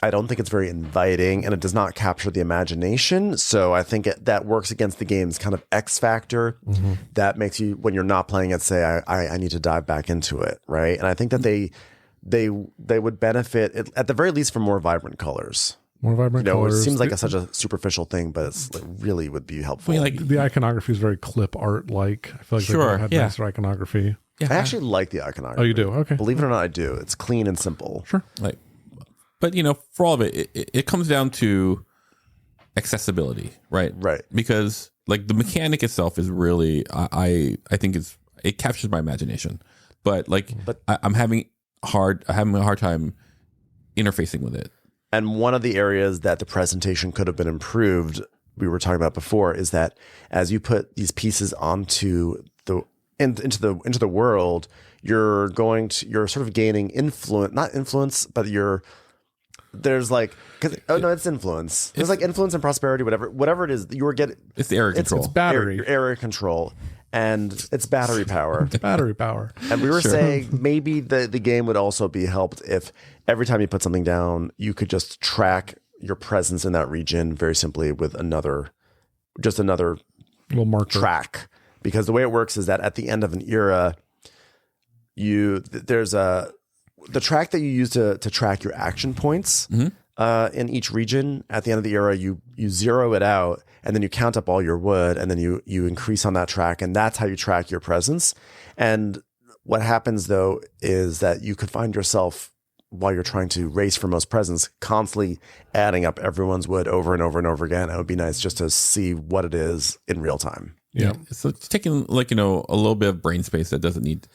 I don't think it's very inviting, and it does not capture the imagination. So I think that works against the game's kind of X factor that makes you, when you're not playing it, say, I need to dive back into it, right? And I think that they would benefit at the very least from more vibrant colors.
More vibrant colors.
It seems like such a superficial thing, but it's like really would be helpful.
Like
the iconography is very clip art like. I feel like they had nicer iconography.
I actually like the iconography.
Oh, you do? Okay.
Believe it or not, I do. It's clean and simple.
Sure.
But for all of it, it comes down to accessibility, right?
Right.
Because like the mechanic itself is really, I think it captures my imagination, but I'm having a hard time interfacing with it.
And one of the areas that the presentation could have been improved, we were talking about before, is that as you put these pieces into the world, you're sort of gaining not influence, but there's like, it's influence. There's like influence and prosperity, whatever it is.
It's the area control.
It's battery.
Area control. And it's battery power.
It's battery power.
And we were saying maybe the game would also be helped if every time you put something down, you could just track your presence in that region very simply with another
little marker
track. Because the way it works is that at the end of an era, there's the track that you use to track your action points in each region. At the end of the era, you zero it out, and then you count up all your wood, and then you increase on that track, and that's how you track your presence. And what happens though is that you could find yourself, while you're trying to race for most presence, constantly adding up everyone's wood over and over and over again. It would be nice just to see what it is in real time.
Yeah.
So it's taking a little bit of brain space that doesn't need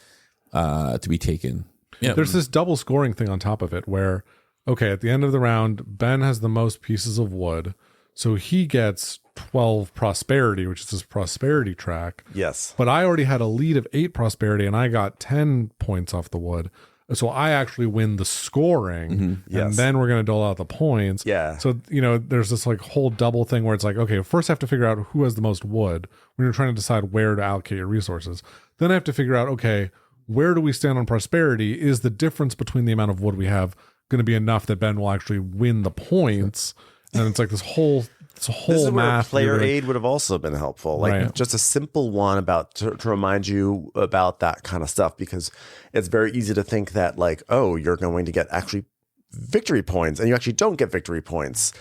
to be taken. Yeah.
There's this double scoring thing on top of it where, okay, at the end of the round, Ben has the most pieces of wood. So he gets 12 prosperity, which is his prosperity track.
Yes.
But I already had a lead of 8 prosperity and I got 10 points off the wood. So I actually win the scoring, and then we're going to dole out the points.
Yeah.
So, there's this like whole double thing where it's like, okay, first I have to figure out who has the most wood when you're trying to decide where to allocate your resources. Then I have to figure out, okay, where do we stand on prosperity? Is the difference between the amount of wood we have going to be enough that Ben will actually win the points? And it's like this whole It's a whole
this is where
math.
player aid would have also been helpful. Like just a simple one about to remind you about that kind of stuff, because it's very easy to think that like, oh, you're going to get actually victory points, and you actually don't get victory points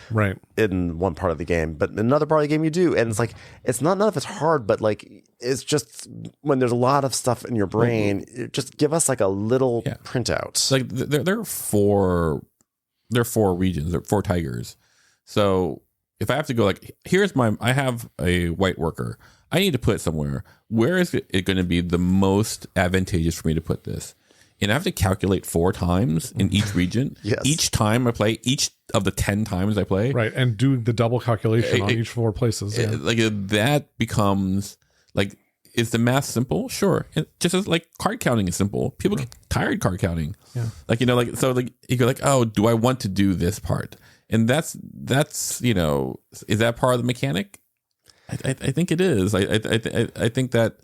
in one part of the game, but in another part of the game you do. And it's like, it's not, none of it's hard, but like, it's just when there's a lot of stuff in your brain, just give us like a little printout.
Like there are four regions, there are 4 tigers. So if I have to go like, I have a white worker, I need to put it somewhere. Where is it going to be the most advantageous for me to put this? And I have to calculate 4 times in each region. Each time I play, each of the 10 times I play.
Right. And do the double calculation on each 4 places.
Like that becomes like, is the math simple? Sure. Just as like card counting is simple. People get tired card counting. Yeah. Like, so like you go like, oh, do I want to do this part? And that's is that part of the mechanic? I think it is. I think that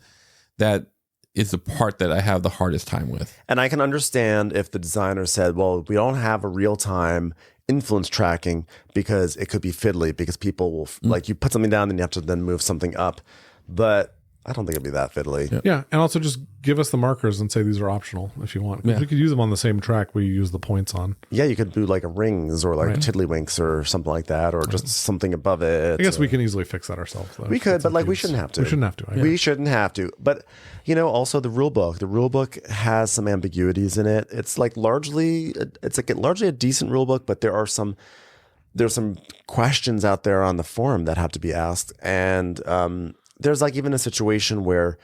is the part that I have the hardest time with.
And I can understand if the designer said, well, we don't have a real-time influence tracking because it could be fiddly, because people will, like, you put something down and you have to then move something up. But I don't think it'd be that fiddly.
Yeah. And also just give us the markers and say these are optional if you want. We could use them on the same track we use the points on.
Yeah, you could do like a rings or like tiddlywinks or something like that, or just something above it.
I guess we can easily fix that ourselves, though.
We could, but like we shouldn't have to.
We shouldn't have to.
We shouldn't have to. But, also the rule book. The rule book has some ambiguities in it. It's like largely a decent rule book, but there's some questions out there on the forum that have to be asked. And there's like even a situation where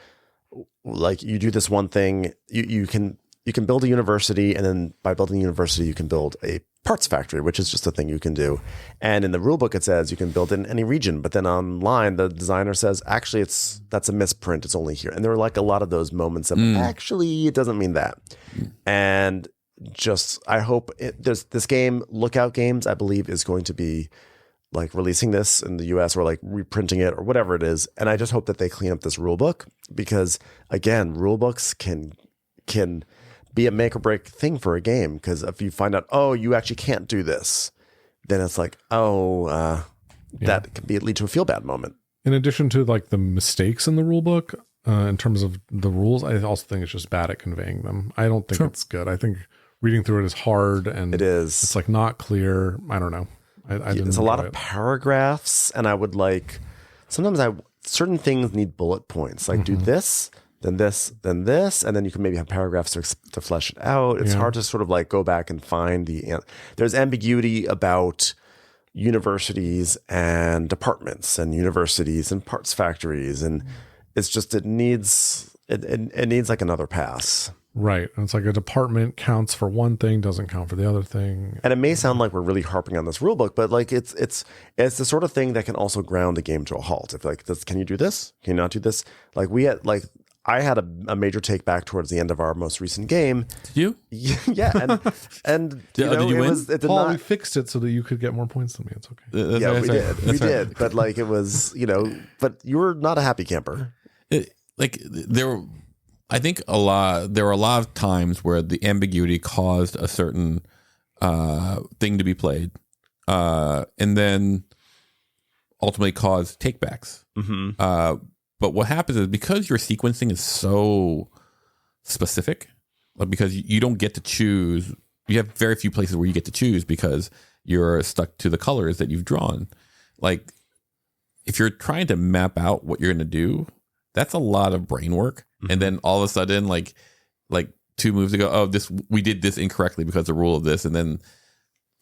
like you do this one thing, you can build a university, and then by building a university, you can build a parts factory, which is just a thing you can do. And in the rule book, it says you can build in any region, but then online, the designer says, actually, that's a misprint. It's only here. And there were like a lot of those moments of actually, it doesn't mean that. And just, I hope there's this game, Lookout Games, I believe is going to be like releasing this in the US or like reprinting it or whatever it is. And I just hope that they clean up this rule book, because again, rule books can be a make or break thing for a game. Because if you find out, oh, you actually can't do this, then it's like, that can lead to a feel bad moment.
In addition to like the mistakes in the rule book, in terms of the rules, I also think it's just bad at conveying them. I don't think it's good. I think reading through it is hard, and
it is.
It's like not clear. I don't know.
There's a lot of paragraphs, and I would like, sometimes certain things need bullet points, like do this, then this, then this, and then you can maybe have paragraphs to flesh it out. It's hard to sort of like go back and find there's ambiguity about universities and departments and universities and parts factories, and it's just, it needs like another pass.
Right. And it's like a department counts for one thing, doesn't count for the other thing.
And it may sound like we're really harping on this rule book, but like it's the sort of thing that can also ground a game to a halt. If like this, can you do this? Can you not do this? Like I had a major take back towards the end of our most recent game.
Did you?
Yeah. And
did you win?
Paul, we fixed it so that you could get more points than me. It's okay.
We did. But like it was, but you were not a happy camper.
I think there were a lot of times where the ambiguity caused a certain thing to be played, and then ultimately caused takebacks. But what happens is, because your sequencing is so specific, because you don't get to choose, you have very few places where you get to choose because you're stuck to the colors that you've drawn. Like, if you're trying to map out what you're going to do, that's a lot of brain work. And then all of a sudden, like 2 moves ago, oh, we did this incorrectly because the rule of this, and then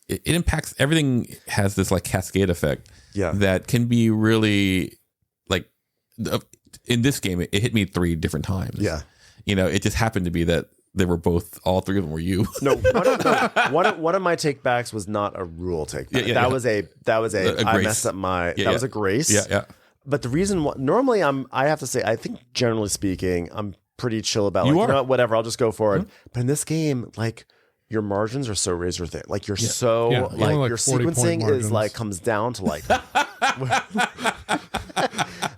it impacts everything. Has this like cascade effect that can be really like, in this game it hit me 3 different times. It just happened to be that they were all 3 of them were you.
One of my takebacks was not a rule takeback. That was a I messed up that was a grace. But the reason why, normally I have to say, I think generally speaking, I'm pretty chill about whatever, I'll just go for it. But in this game, like, your margins are so razor thin. Like, you're so like your sequencing is like comes down to like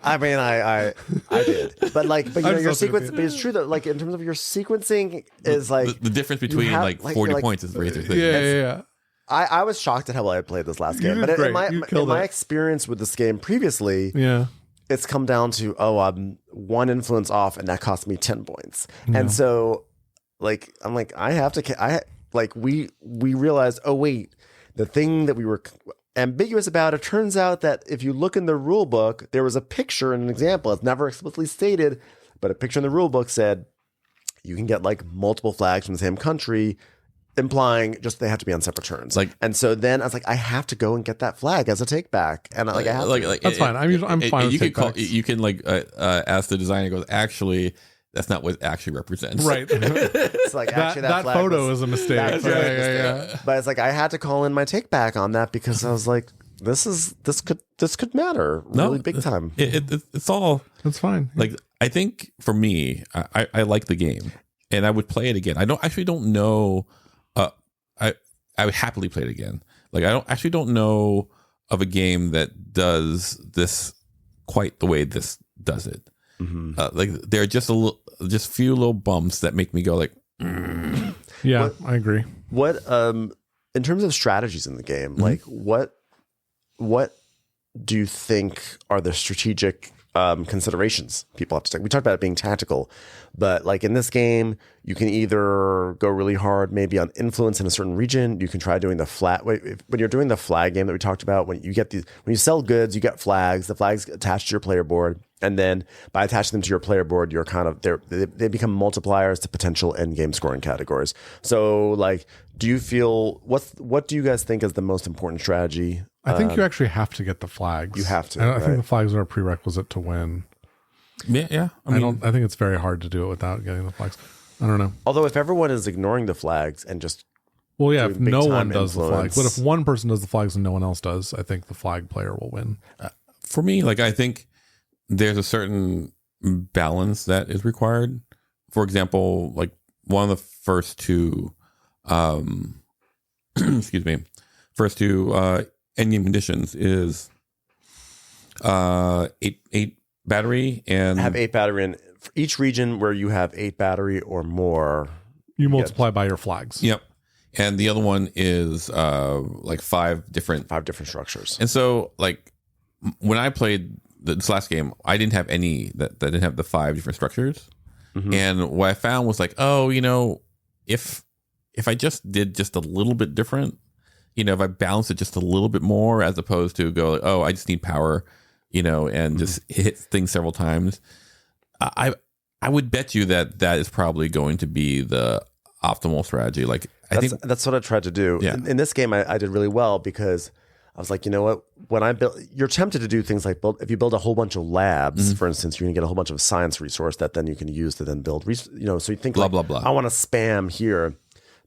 I mean, I did, but your sequence. But it's true that like in terms of your sequencing is like
the difference between like 40 points is razor thin.
Yeah.
I was shocked at how well I played this last game.
did
But
great.
in my experience with this game previously,
Yeah.
it's come down to, I'm 1 influence off, and that cost me 10 points. And so, like, I'm like, we realized, oh wait, the thing that we were ambiguous about, it turns out that if you look in the rule book, there was a picture and an example. It's never explicitly stated, but a picture in the rule book said you can get like multiple flags from the same country, implying just they have to be on separate turns. And so then I was like, I have to go and get that flag as a take back, and I have to.
That's fine. I'm fine.
You can you can like ask the designer. Goes, actually, that's not what it actually represents.
Right.
It's like actually that flag
photo is a mistake.
Yeah. But it's like I had to call in my take back on that because I was like, this could matter really big time.
It's all.
That's fine.
Like, I think for me, I like the game, and I would play it again. I don't know. I would happily play it again. Like, I don't know of a game that does this quite the way this does it. Mm-hmm. Like, there are just few little bumps that make me go like,
Yeah, I agree.
What in terms of strategies in the game, like what do you think are the strategic considerations people have to take? We talked about it being tactical, but like in this game, you can either go really hard maybe on influence in a certain region. You can try doing the flag. When you're doing the flag game that we talked about, when you sell goods, you get flags. The flags attached to your player board, and then by attaching them to your player board, you're kind of they become multipliers to potential end game scoring categories. So like, do you feel what do you guys think is the most important strategy?
I think you actually have to get the flags.
You have to.
I think the flags are a prerequisite to win.
Yeah.
I think it's very hard to do it without getting the flags. I don't know.
Although if everyone is ignoring the flags and just
if no one does the
influence.
flags, but if one person does the flags and no one else does, I think the flag player will win.
For me, like, I think there's a certain balance that is required. For example, like one of the first two, endgame conditions is 8 battery, and
have 8 battery in for each region where you have 8 battery or more.
You multiply by your flags.
Yep. And the other one is like 5 different
structures. And
so, like, when I played this last game, I didn't have any that didn't have the 5 different structures. Mm-hmm. And what I found was like, if I just did just a little bit different, if I balance it just a little bit more, as opposed to go, I just need power, and just hit things several times, I would bet you that is probably going to be the optimal strategy. Like,
that's what I tried to do.
Yeah.
In this game, I did really well because I was like, you know what? When I built, you're tempted to do things like if you build a whole bunch of labs, for instance, you're going to get a whole bunch of science resource that then you can use to then build, so you think
blah, blah, blah.
I want to spam here.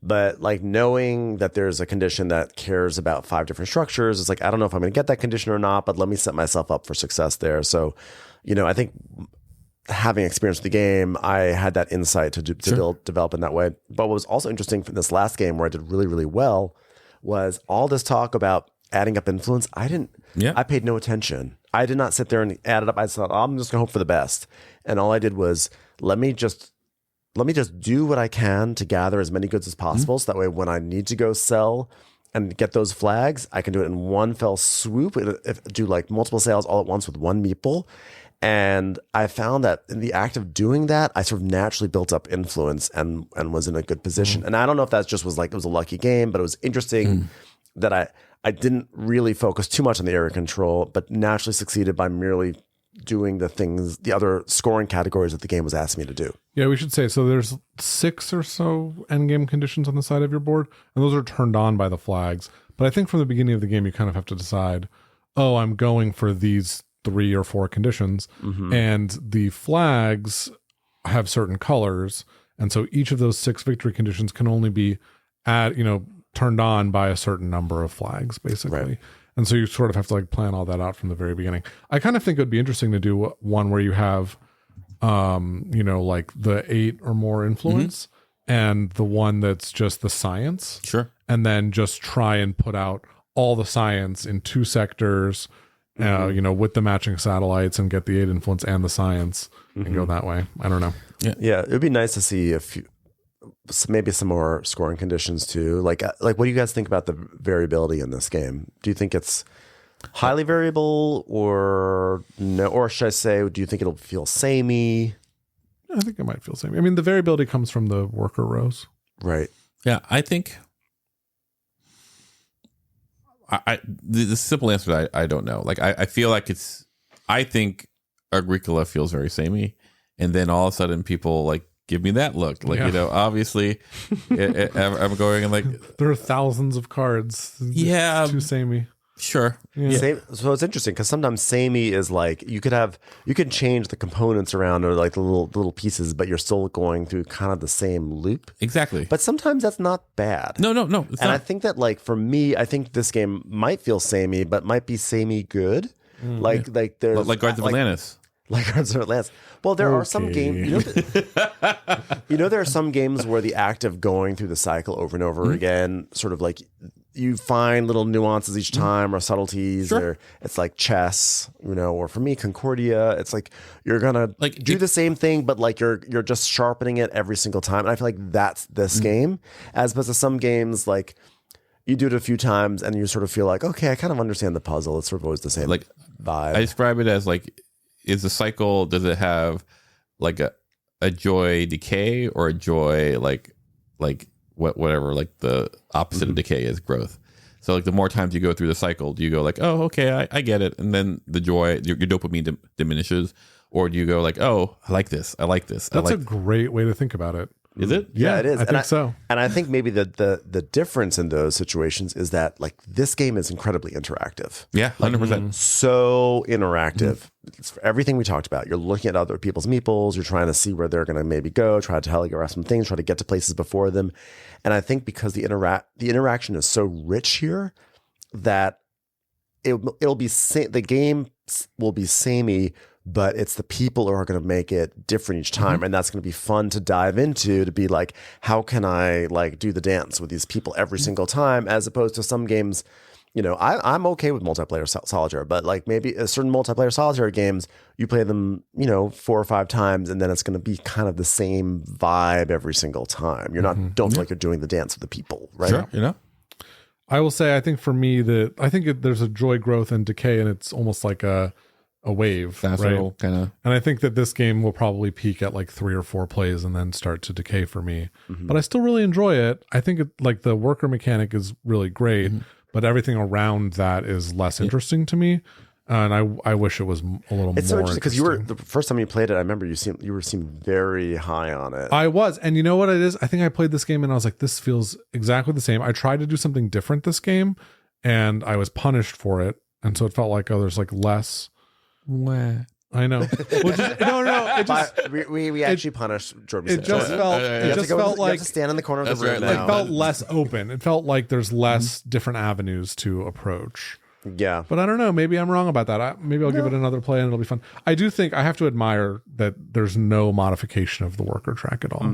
But like knowing that there's a condition that cares about 5 different structures, it's like, I don't know if I'm going to get that condition or not, but let me set myself up for success there. So, I think having experience with the game, I had that insight to develop in that way. But what was also interesting from this last game where I did really, really well was all this talk about adding up influence. I paid no attention. I did not sit there and add it up. I thought, I'm just going to hope for the best. And all I did was, let me just do what I can to gather as many goods as possible. So that way, when I need to go sell and get those flags, I can do it in one fell swoop. Do like multiple sales all at once with one meeple. And I found that in the act of doing that, I sort of naturally built up influence and was in a good position. And I don't know if that just was like, it was a lucky game, but it was interesting that I didn't really focus too much on the area control, but naturally succeeded by merely doing the other scoring categories that the game was asking me to do.
Yeah, we should say, so there's 6 or so endgame conditions on the side of your board, and those are turned on by the flags. But I think from the beginning of the game, you kind of have to decide, I'm going for these 3 or 4 conditions, and the flags have certain colors, and so each of those 6 victory conditions can only be turned on by a certain number of flags, basically. Right. And so you sort of have to like plan all that out from the very beginning. I kind of think it would be interesting to do one where you have, like the 8 or more influence and the one that's just the science.
Sure.
And then just try and put out all the science in 2 sectors, with the matching satellites, and get the 8 influence and the science and go that way. I don't know.
Yeah. It would be nice to see maybe some more scoring conditions too. Like what do you guys think about the variability in this game? Do you think it's highly variable or no? Or should I say, do you think it'll feel samey?
I think it might feel samey. I mean, the variability comes from the worker rows.
Right.
Yeah, I think the simple answer, I don't know. Like I feel like I think Agricola feels very samey, and then all of a sudden people like give me that look. Like, obviously I'm going and like
there are thousands of cards.
Yeah.
It's too samey.
Sure.
Yeah. So it's interesting because sometimes samey is like you can change the components around or like the little pieces, but you're still going through kind of the same loop.
Exactly.
But sometimes that's not bad.
No.
I think that like for me, I think this game might feel samey, but might be samey good. Like there's
like Guardians of Atlantis.
Like Guardians of Atlantis. Well, there are some games. There are some games where the act of going through the cycle over and over again, sort of like you find little nuances each time or subtleties, or it's like chess, or for me, Concordia, it's like you're gonna like do the same thing, but like you're just sharpening it every single time. And I feel like that's this game, as opposed to some games like you do it a few times and you sort of feel like, okay, I kind of understand the puzzle. It's sort of always the same
like
vibe.
I describe it as like, is the cycle, does it have like a joy decay or a joy like whatever, like the opposite of decay is growth. So like the more times you go through the cycle, do you go like, oh, okay, I get it, and then the joy, your dopamine diminishes, or do you go like, oh, I like this.
That's a great way to think about it.
Is it?
Yeah, it is.
I think so.
And I think maybe the difference in those situations is that like this game is incredibly interactive.
Yeah, 100%.
So interactive. It's for everything we talked about. You're looking at other people's meeples. You're trying to see where they're going to maybe go, try to telegraph some things, try to get to places before them. And I think because the interaction is so rich here that it'll be the game will be samey, but it's the people who are going to make it different each time. And that's going to be fun to dive into, to be like, how can I like do the dance with these people every single time, as opposed to some games, I'm okay with multiplayer solitaire, but like maybe a certain multiplayer solitaire games, you play them, 4 or 5 times, and then it's going to be kind of the same vibe every single time. You're not, don't feel like you're doing the dance with the people, right?
Sure,
I will say, I think for me there's a joy, growth, and decay, and it's almost like a wave, right?
Kind of.
And I think that this game will probably peak at like 3 or 4 plays and then start to decay for me. But I still really enjoy it. I think like the worker mechanic is really great, but everything around that is less interesting to me. And I wish it was a little
it's
more
interesting because you were the first time you played it. I remember you seemed very high on it.
I was, and you know what it is? I think I played this game and I was like, this feels exactly the same. I tried to do something different this game, and I was punished for it, and so it felt like there's like less.
What?
I know. No. It just
we actually punished Jordan.
It just felt like
you have to stand in the corner of the room.
Right,
now.
It felt less open. It felt like there's less different avenues to approach.
Yeah,
but I don't know. Maybe I'm wrong about that. Maybe I'll give it another play and it'll be fun. I do think I have to admire that there's no modification of the worker track at all.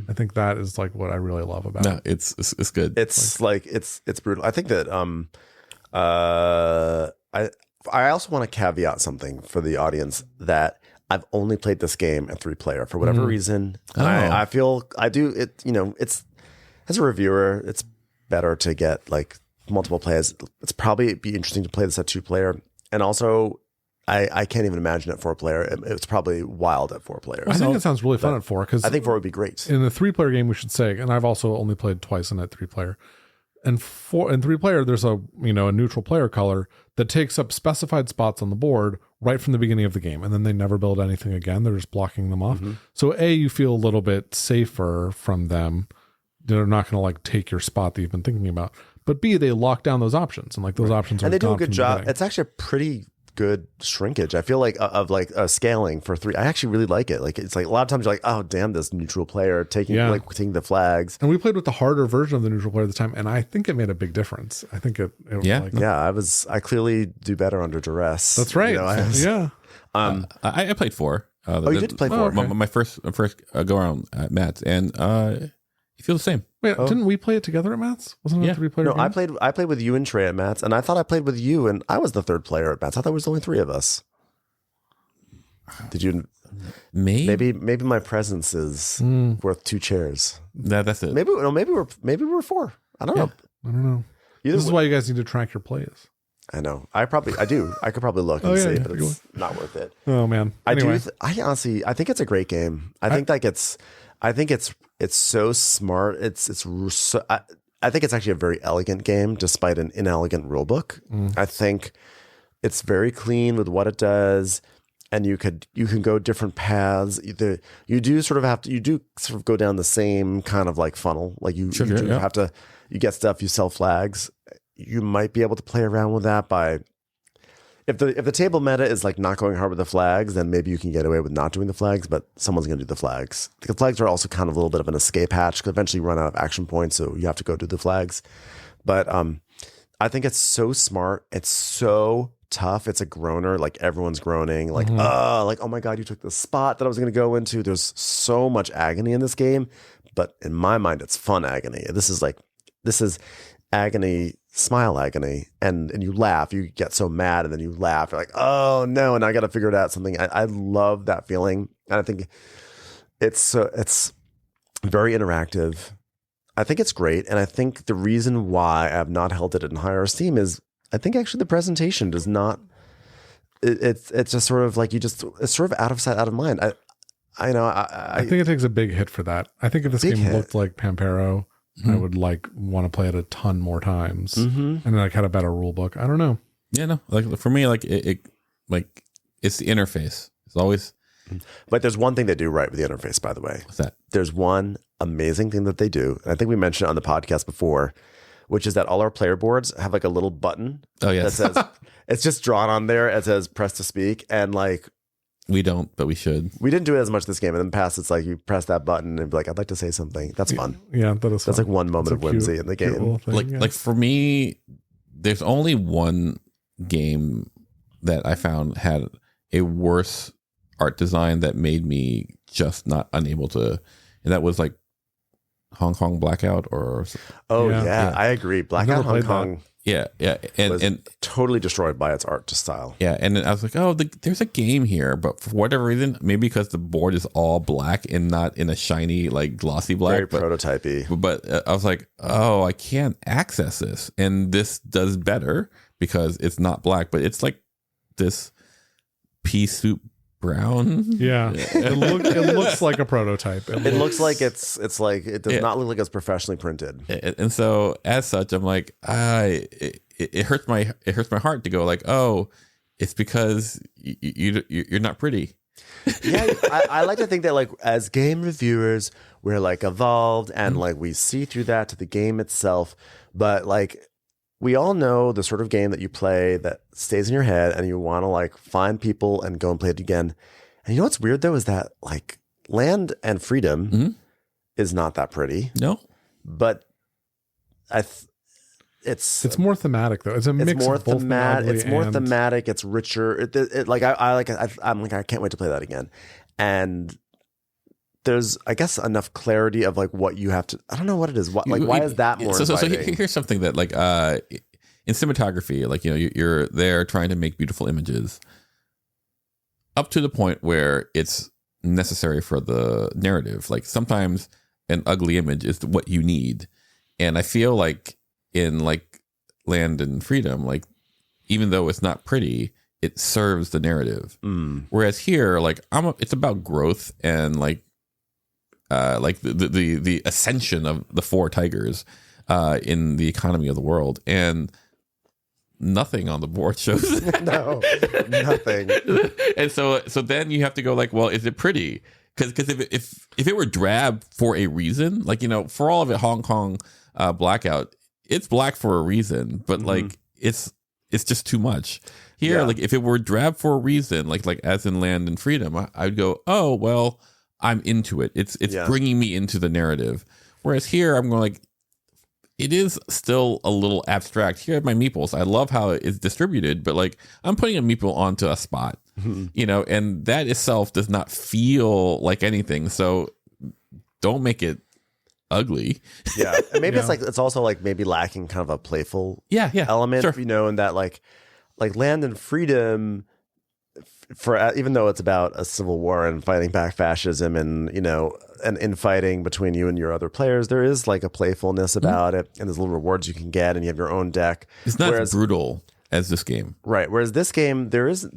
I think that is like what I really love about it.
It's good.
It's like it's brutal. I think that I also want to caveat something for the audience that I've only played this game at 3-player for whatever reason. I feel I do it. It's as a reviewer, it's better to get like multiple players. It's probably be interesting to play this at 2-player, and also I can't even imagine at 4-player. It's probably wild at 4-player.
I think it sounds really fun at 4 because
I think 4 would be great.
In the 3-player game, we should say, and I've also only played twice in that 3-player. And 3-player, there's a neutral player color that takes up specified spots on the board right from the beginning of the game, and then they never build anything again. They're just blocking them off. So you feel a little bit safer from them. They're not going to like take your spot that you've been thinking about. But B, they lock down those options, and like those options are
and they do
gone
a good
from the
job.
beginning.
It's actually a pretty good shrinkage. I feel like of like scaling for 3. I actually really like it. Like it's like a lot of times you're like, oh damn, this neutral player taking the flags.
And we played with the harder version of the neutral player at the time, and I think it made a big difference. I think it
I clearly do better under duress.
That's right.
I played 4.
You did play 4.
Okay. My first go around at Matt's, and you feel the same.
Wait, didn't we play it together at Matt's? Wasn't it a 3-player
No,
game?
I played with you and Trey at Matt's, and I thought I played with you, and I was the 3rd player at Matt's. I thought it was only 3 of us. Did you? Maybe my presence is worth 2 chairs.
That's it.
Maybe we're 4. I don't know.
I don't know. This is why you guys need to track your plays.
I know. I do. I could probably look and see, but it's not worth it.
Oh man.
Anyway. I honestly, I think it's a great game. I think it's so smart. I think it's actually a very elegant game, despite an inelegant rule book. I think it's very clean with what it does, and you can go different paths. You do sort of go down the same kind of like funnel. Like you get stuff, you sell flags. You might be able to play around with that by if the table meta is like not going hard with the flags, then maybe you can get away with not doing the flags, but someone's going to do the flags. The flags are also kind of a little bit of an escape hatch because eventually you run out of action points, so you have to go do the flags. But I think it's so smart. It's so tough. It's a groaner. Like everyone's groaning. Like oh my god, you took the spot that I was going to go into. There's so much agony in this game, but in my mind, it's fun agony. This is agony. Smile agony, and you laugh, you get so mad, and then you laugh. You're like, oh no, and I got to figure it out something. I love that feeling, and I think it's very interactive. I think it's great, and I think the reason why I have not held it in higher esteem is I think actually the presentation does not. It's just sort of like it's sort of out of sight, out of mind. I
think it takes a big hit for that. I think if this game looked like Pampero, I would want to play it a ton more times, and like had a better rule book. I don't know.
Yeah, no. Like for me, like it's the interface. It's always.
But there's one thing they do right with the interface, by the way.
What's that?
There's one amazing thing that they do. And I think we mentioned it on the podcast before, which is that all our player boards have like a little button.
Oh yes.
That says it's just drawn on there. It says press to speak, and like.
We don't, but we should.
We didn't do it as much this game. In the past, it's like you press that button and be like, I'd like to say something. That's fun.
Yeah, that's
like one moment of whimsy in the game.
Like for me, there's only one game that I found had a worse art design that made me just not unable to, and that was like Hong Kong Blackout or.
Oh yeah. I agree. Blackout Hong Kong.
Yeah, and
totally destroyed by its art style.
Yeah, and then I was like, oh, there's a game here, but for whatever reason, maybe because the board is all black and not in a shiny, like glossy black,
very prototypey.
But I was like, oh, I can't access this, and this does better because it's not black, but it's like this pea soup brown.
Yeah, it looks like a prototype.
It looks like it's like it does not look like it's professionally printed.
And so as such, I'm like, it hurts my heart to go like, oh, it's because you're not pretty.
Yeah, I like to think that like as game reviewers, we're like evolved and like we see through that to the game itself, but like. We all know the sort of game that you play that stays in your head and you want to like find people and go and play it again. And you know what's weird though is that like Land and Freedom is not that pretty.
No.
But it's
more thematic though. It's a mix of both thematic.
It's more thematic. It's richer. I'm like I can't wait to play that again. And there's, I guess, enough clarity of like what you have to. I don't know what it is. Why is that more?
So here's something that like in cinematography, like you're there trying to make beautiful images, up to the point where it's necessary for the narrative. Like sometimes an ugly image is what you need, and I feel like in like Land and Freedom, like even though it's not pretty, it serves the narrative. Whereas here, like it's about growth and like the ascension of the 4 tigers in the economy of the world, and nothing on the board shows that.
No, nothing.
And so then you have to go like, well, is it pretty? Because if it were drab for a reason, like for all of it, Hong Kong Blackout, it's black for a reason, but like it's just too much. Here, like if it were drab for a reason, like as in Land and Freedom, I'd go, oh well. I'm into it. It's bringing me into the narrative. Whereas here, I'm going like, it is still a little abstract. Here are my meeples. I love how it's distributed, but like I'm putting a meeple onto a spot, and that itself does not feel like anything. So don't make it ugly.
Yeah, and maybe it's also like maybe lacking kind of a playful
element,
sure. And that like Land and Freedom for even though it's about a civil war and fighting back fascism and and infighting between you and your other players, there is like a playfulness about it, and there's little rewards you can get, and you have your own deck.
It's not as brutal as this game,
right? Whereas this game, there's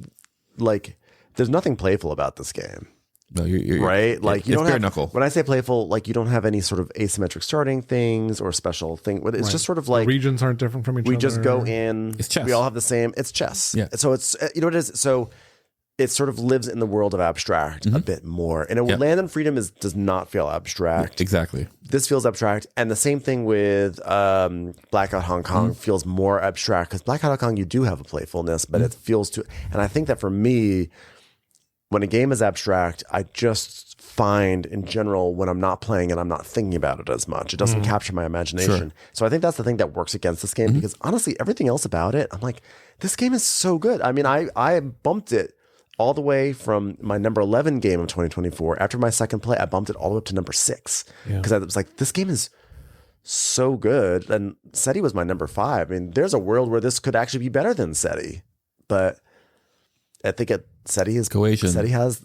nothing playful about this game.
No, you're
right. Like you don't have
knuckle.
When I say playful, like you don't have any sort of asymmetric starting things or special thing. It's just sort of like
the regions aren't different from each other.
We just go in.
It's chess.
We all have the same. It's chess.
Yeah.
So it's what it is. So it sort of lives in the world of abstract a bit more. And Land and Freedom does not feel abstract.
Exactly.
This feels abstract, and the same thing with Blackout Hong Kong feels more abstract because Blackout Hong Kong you do have a playfulness, but it feels too. And I think that for me, when a game is abstract, I just find in general when I'm not playing it, I'm not thinking about it as much. It doesn't capture my imagination.
Sure.
So I think that's the thing that works against this game because honestly, everything else about it, I'm like, this game is so good. I mean, I bumped it all the way from my number 11 game of 2024. After my second play, I bumped it all the way up to number 6 because I was like, this game is so good. And SETI was my number 5. I mean, there's a world where this could actually be better than SETI, but I think SETI is
cohesion.
SETI has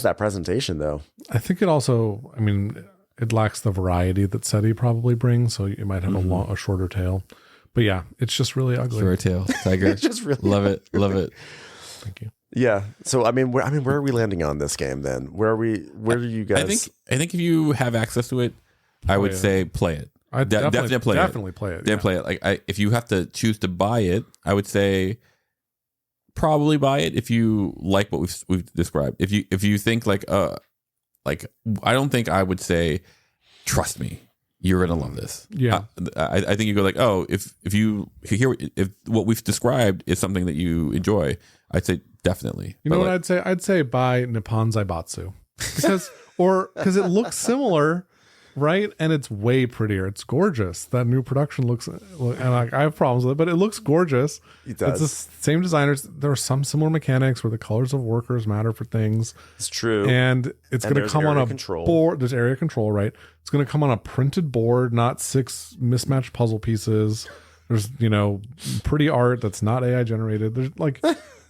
that presentation though.
I think it also, I mean, it lacks the variety that SETI probably brings, so you might have a shorter tail. But yeah, it's just really ugly.
Short tail, tiger.
It's just really
love it.
Thank you.
Yeah. So where are we landing on this game then? Where do you guys?
I think if you have access to it, I would say play it.
I definitely play it.
Definitely play it. Like if you have to choose to buy it, I would say probably buy it if you like what we've described. If you think like I don't think I would say trust me, you're gonna love this.
Yeah.
I think you go like, oh, if you hear if what we've described is something that you enjoy, I'd say definitely.
You know what I'd say? I'd say buy Nippon Zaibatsu because it looks similar, right? And it's way prettier. It's gorgeous. That new production looks, and I have problems with it, but it looks gorgeous.
It does.
It's the same designers. There are some similar mechanics where the colors of workers matter for things.
It's true.
And it's going to come on a board. There's area control, right? It's going to come on a printed board, not 6 mismatched puzzle pieces. There's, pretty art that's not AI generated.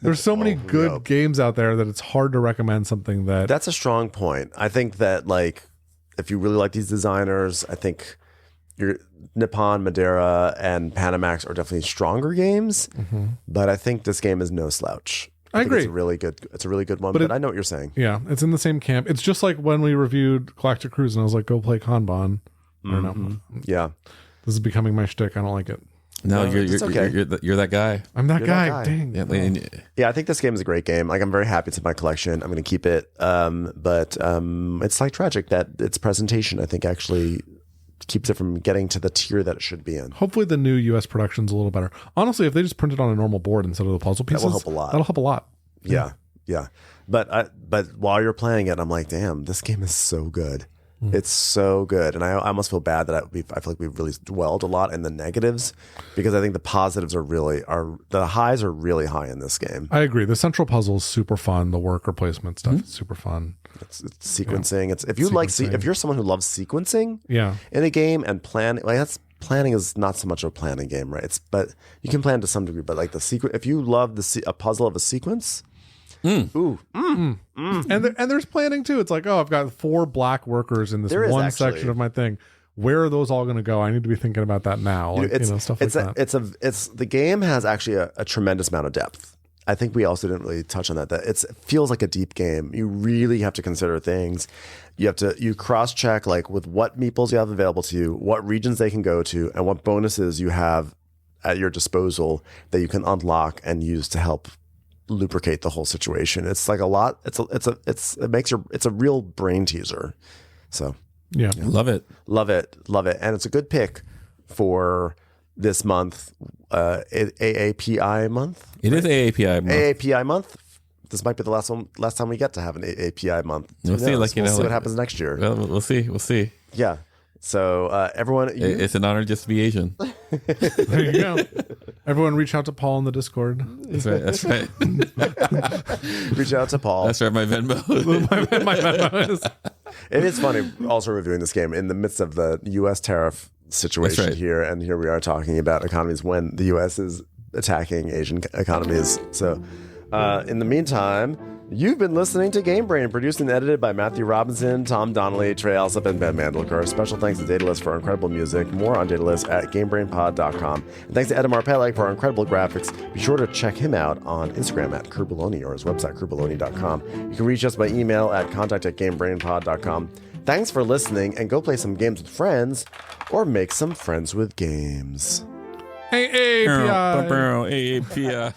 There's so many good games out there that it's hard to recommend something that.
That's a strong point. I think that if you really like these designers, I think your Nippon, Madeira, and Panamax are definitely stronger games. But I think this game is no slouch.
I agree.
It's a really good one. But I know what you're saying.
Yeah, it's in the same camp. It's just like when we reviewed Galactic Cruise, and I was like, "Go play Kanban." I don't know.
Yeah,
this is becoming my shtick. I don't like it.
No, you're
okay.
you're that guy.
I'm that guy. Dang.
Yeah,
I think this game is a great game. I'm very happy it's in my collection. I'm going to keep it. But it's tragic that its presentation, I think, actually keeps it from getting to the tier that it should be in.
Hopefully the new US production's a little better. Honestly, if they just print it on a normal board instead of the puzzle pieces, that'll help a lot.
Yeah. But while you're playing it, I'm like, damn, this game is so good. It's so good. And I almost feel bad that I feel like we've really dwelled a lot in the negatives because I think the positives the highs are really high in this game.
I agree. The central puzzle is super fun. The worker placement stuff is super fun.
It's sequencing. Yeah. If you're someone who loves sequencing in a game and planning is not so much a planning game, right? But you can plan to some degree, but if you love a puzzle of a sequence,
And there's planning too. It's like, oh, I've got 4 black workers in this one section of my thing. Where are those all going to go? I need to be thinking about that now. Stuff like that.
The game has actually a tremendous amount of depth. I think we also didn't really touch on that. That it feels like a deep game. You really have to consider things. You cross check with what meeples you have available to you, what regions they can go to, and what bonuses you have at your disposal that you can unlock and use to help lubricate the whole situation. It's like a lot. It's a real brain teaser. So
yeah,
love it,
and it's a good pick for this month, AAPI month.
It is AAPI month.
AAPI month. This might be the last time we get to have an AAPI month.
We'll see.
We'll see what happens next year.
Well, we'll see.
Yeah. So everyone,
it's an honor just to be Asian.
There you go. Everyone, reach out to Paul in the Discord.
That's right.
Reach out to Paul.
That's right. My Venmo.
my Venmo is.
It is funny also reviewing this game in the midst of the U.S. tariff situation here, and here we are talking about economies when the U.S. is attacking Asian economies. So In the meantime, you've been listening to Game Brain, produced and edited by Matthew Robinson, Tom Donnelly, Trey Alsop, and Ben Mandelker. Special thanks to Daedalus for our incredible music. More on Daedalus at GameBrainPod.com. And thanks to Edamar Peleg for our incredible graphics. Be sure to check him out on Instagram at Kerbaloni or his website, kerbaloni.com. You can reach us by email at contact@GameBrainPod.com. Thanks for listening, and go play some games with friends or make some friends with games.
Hey, API.
API.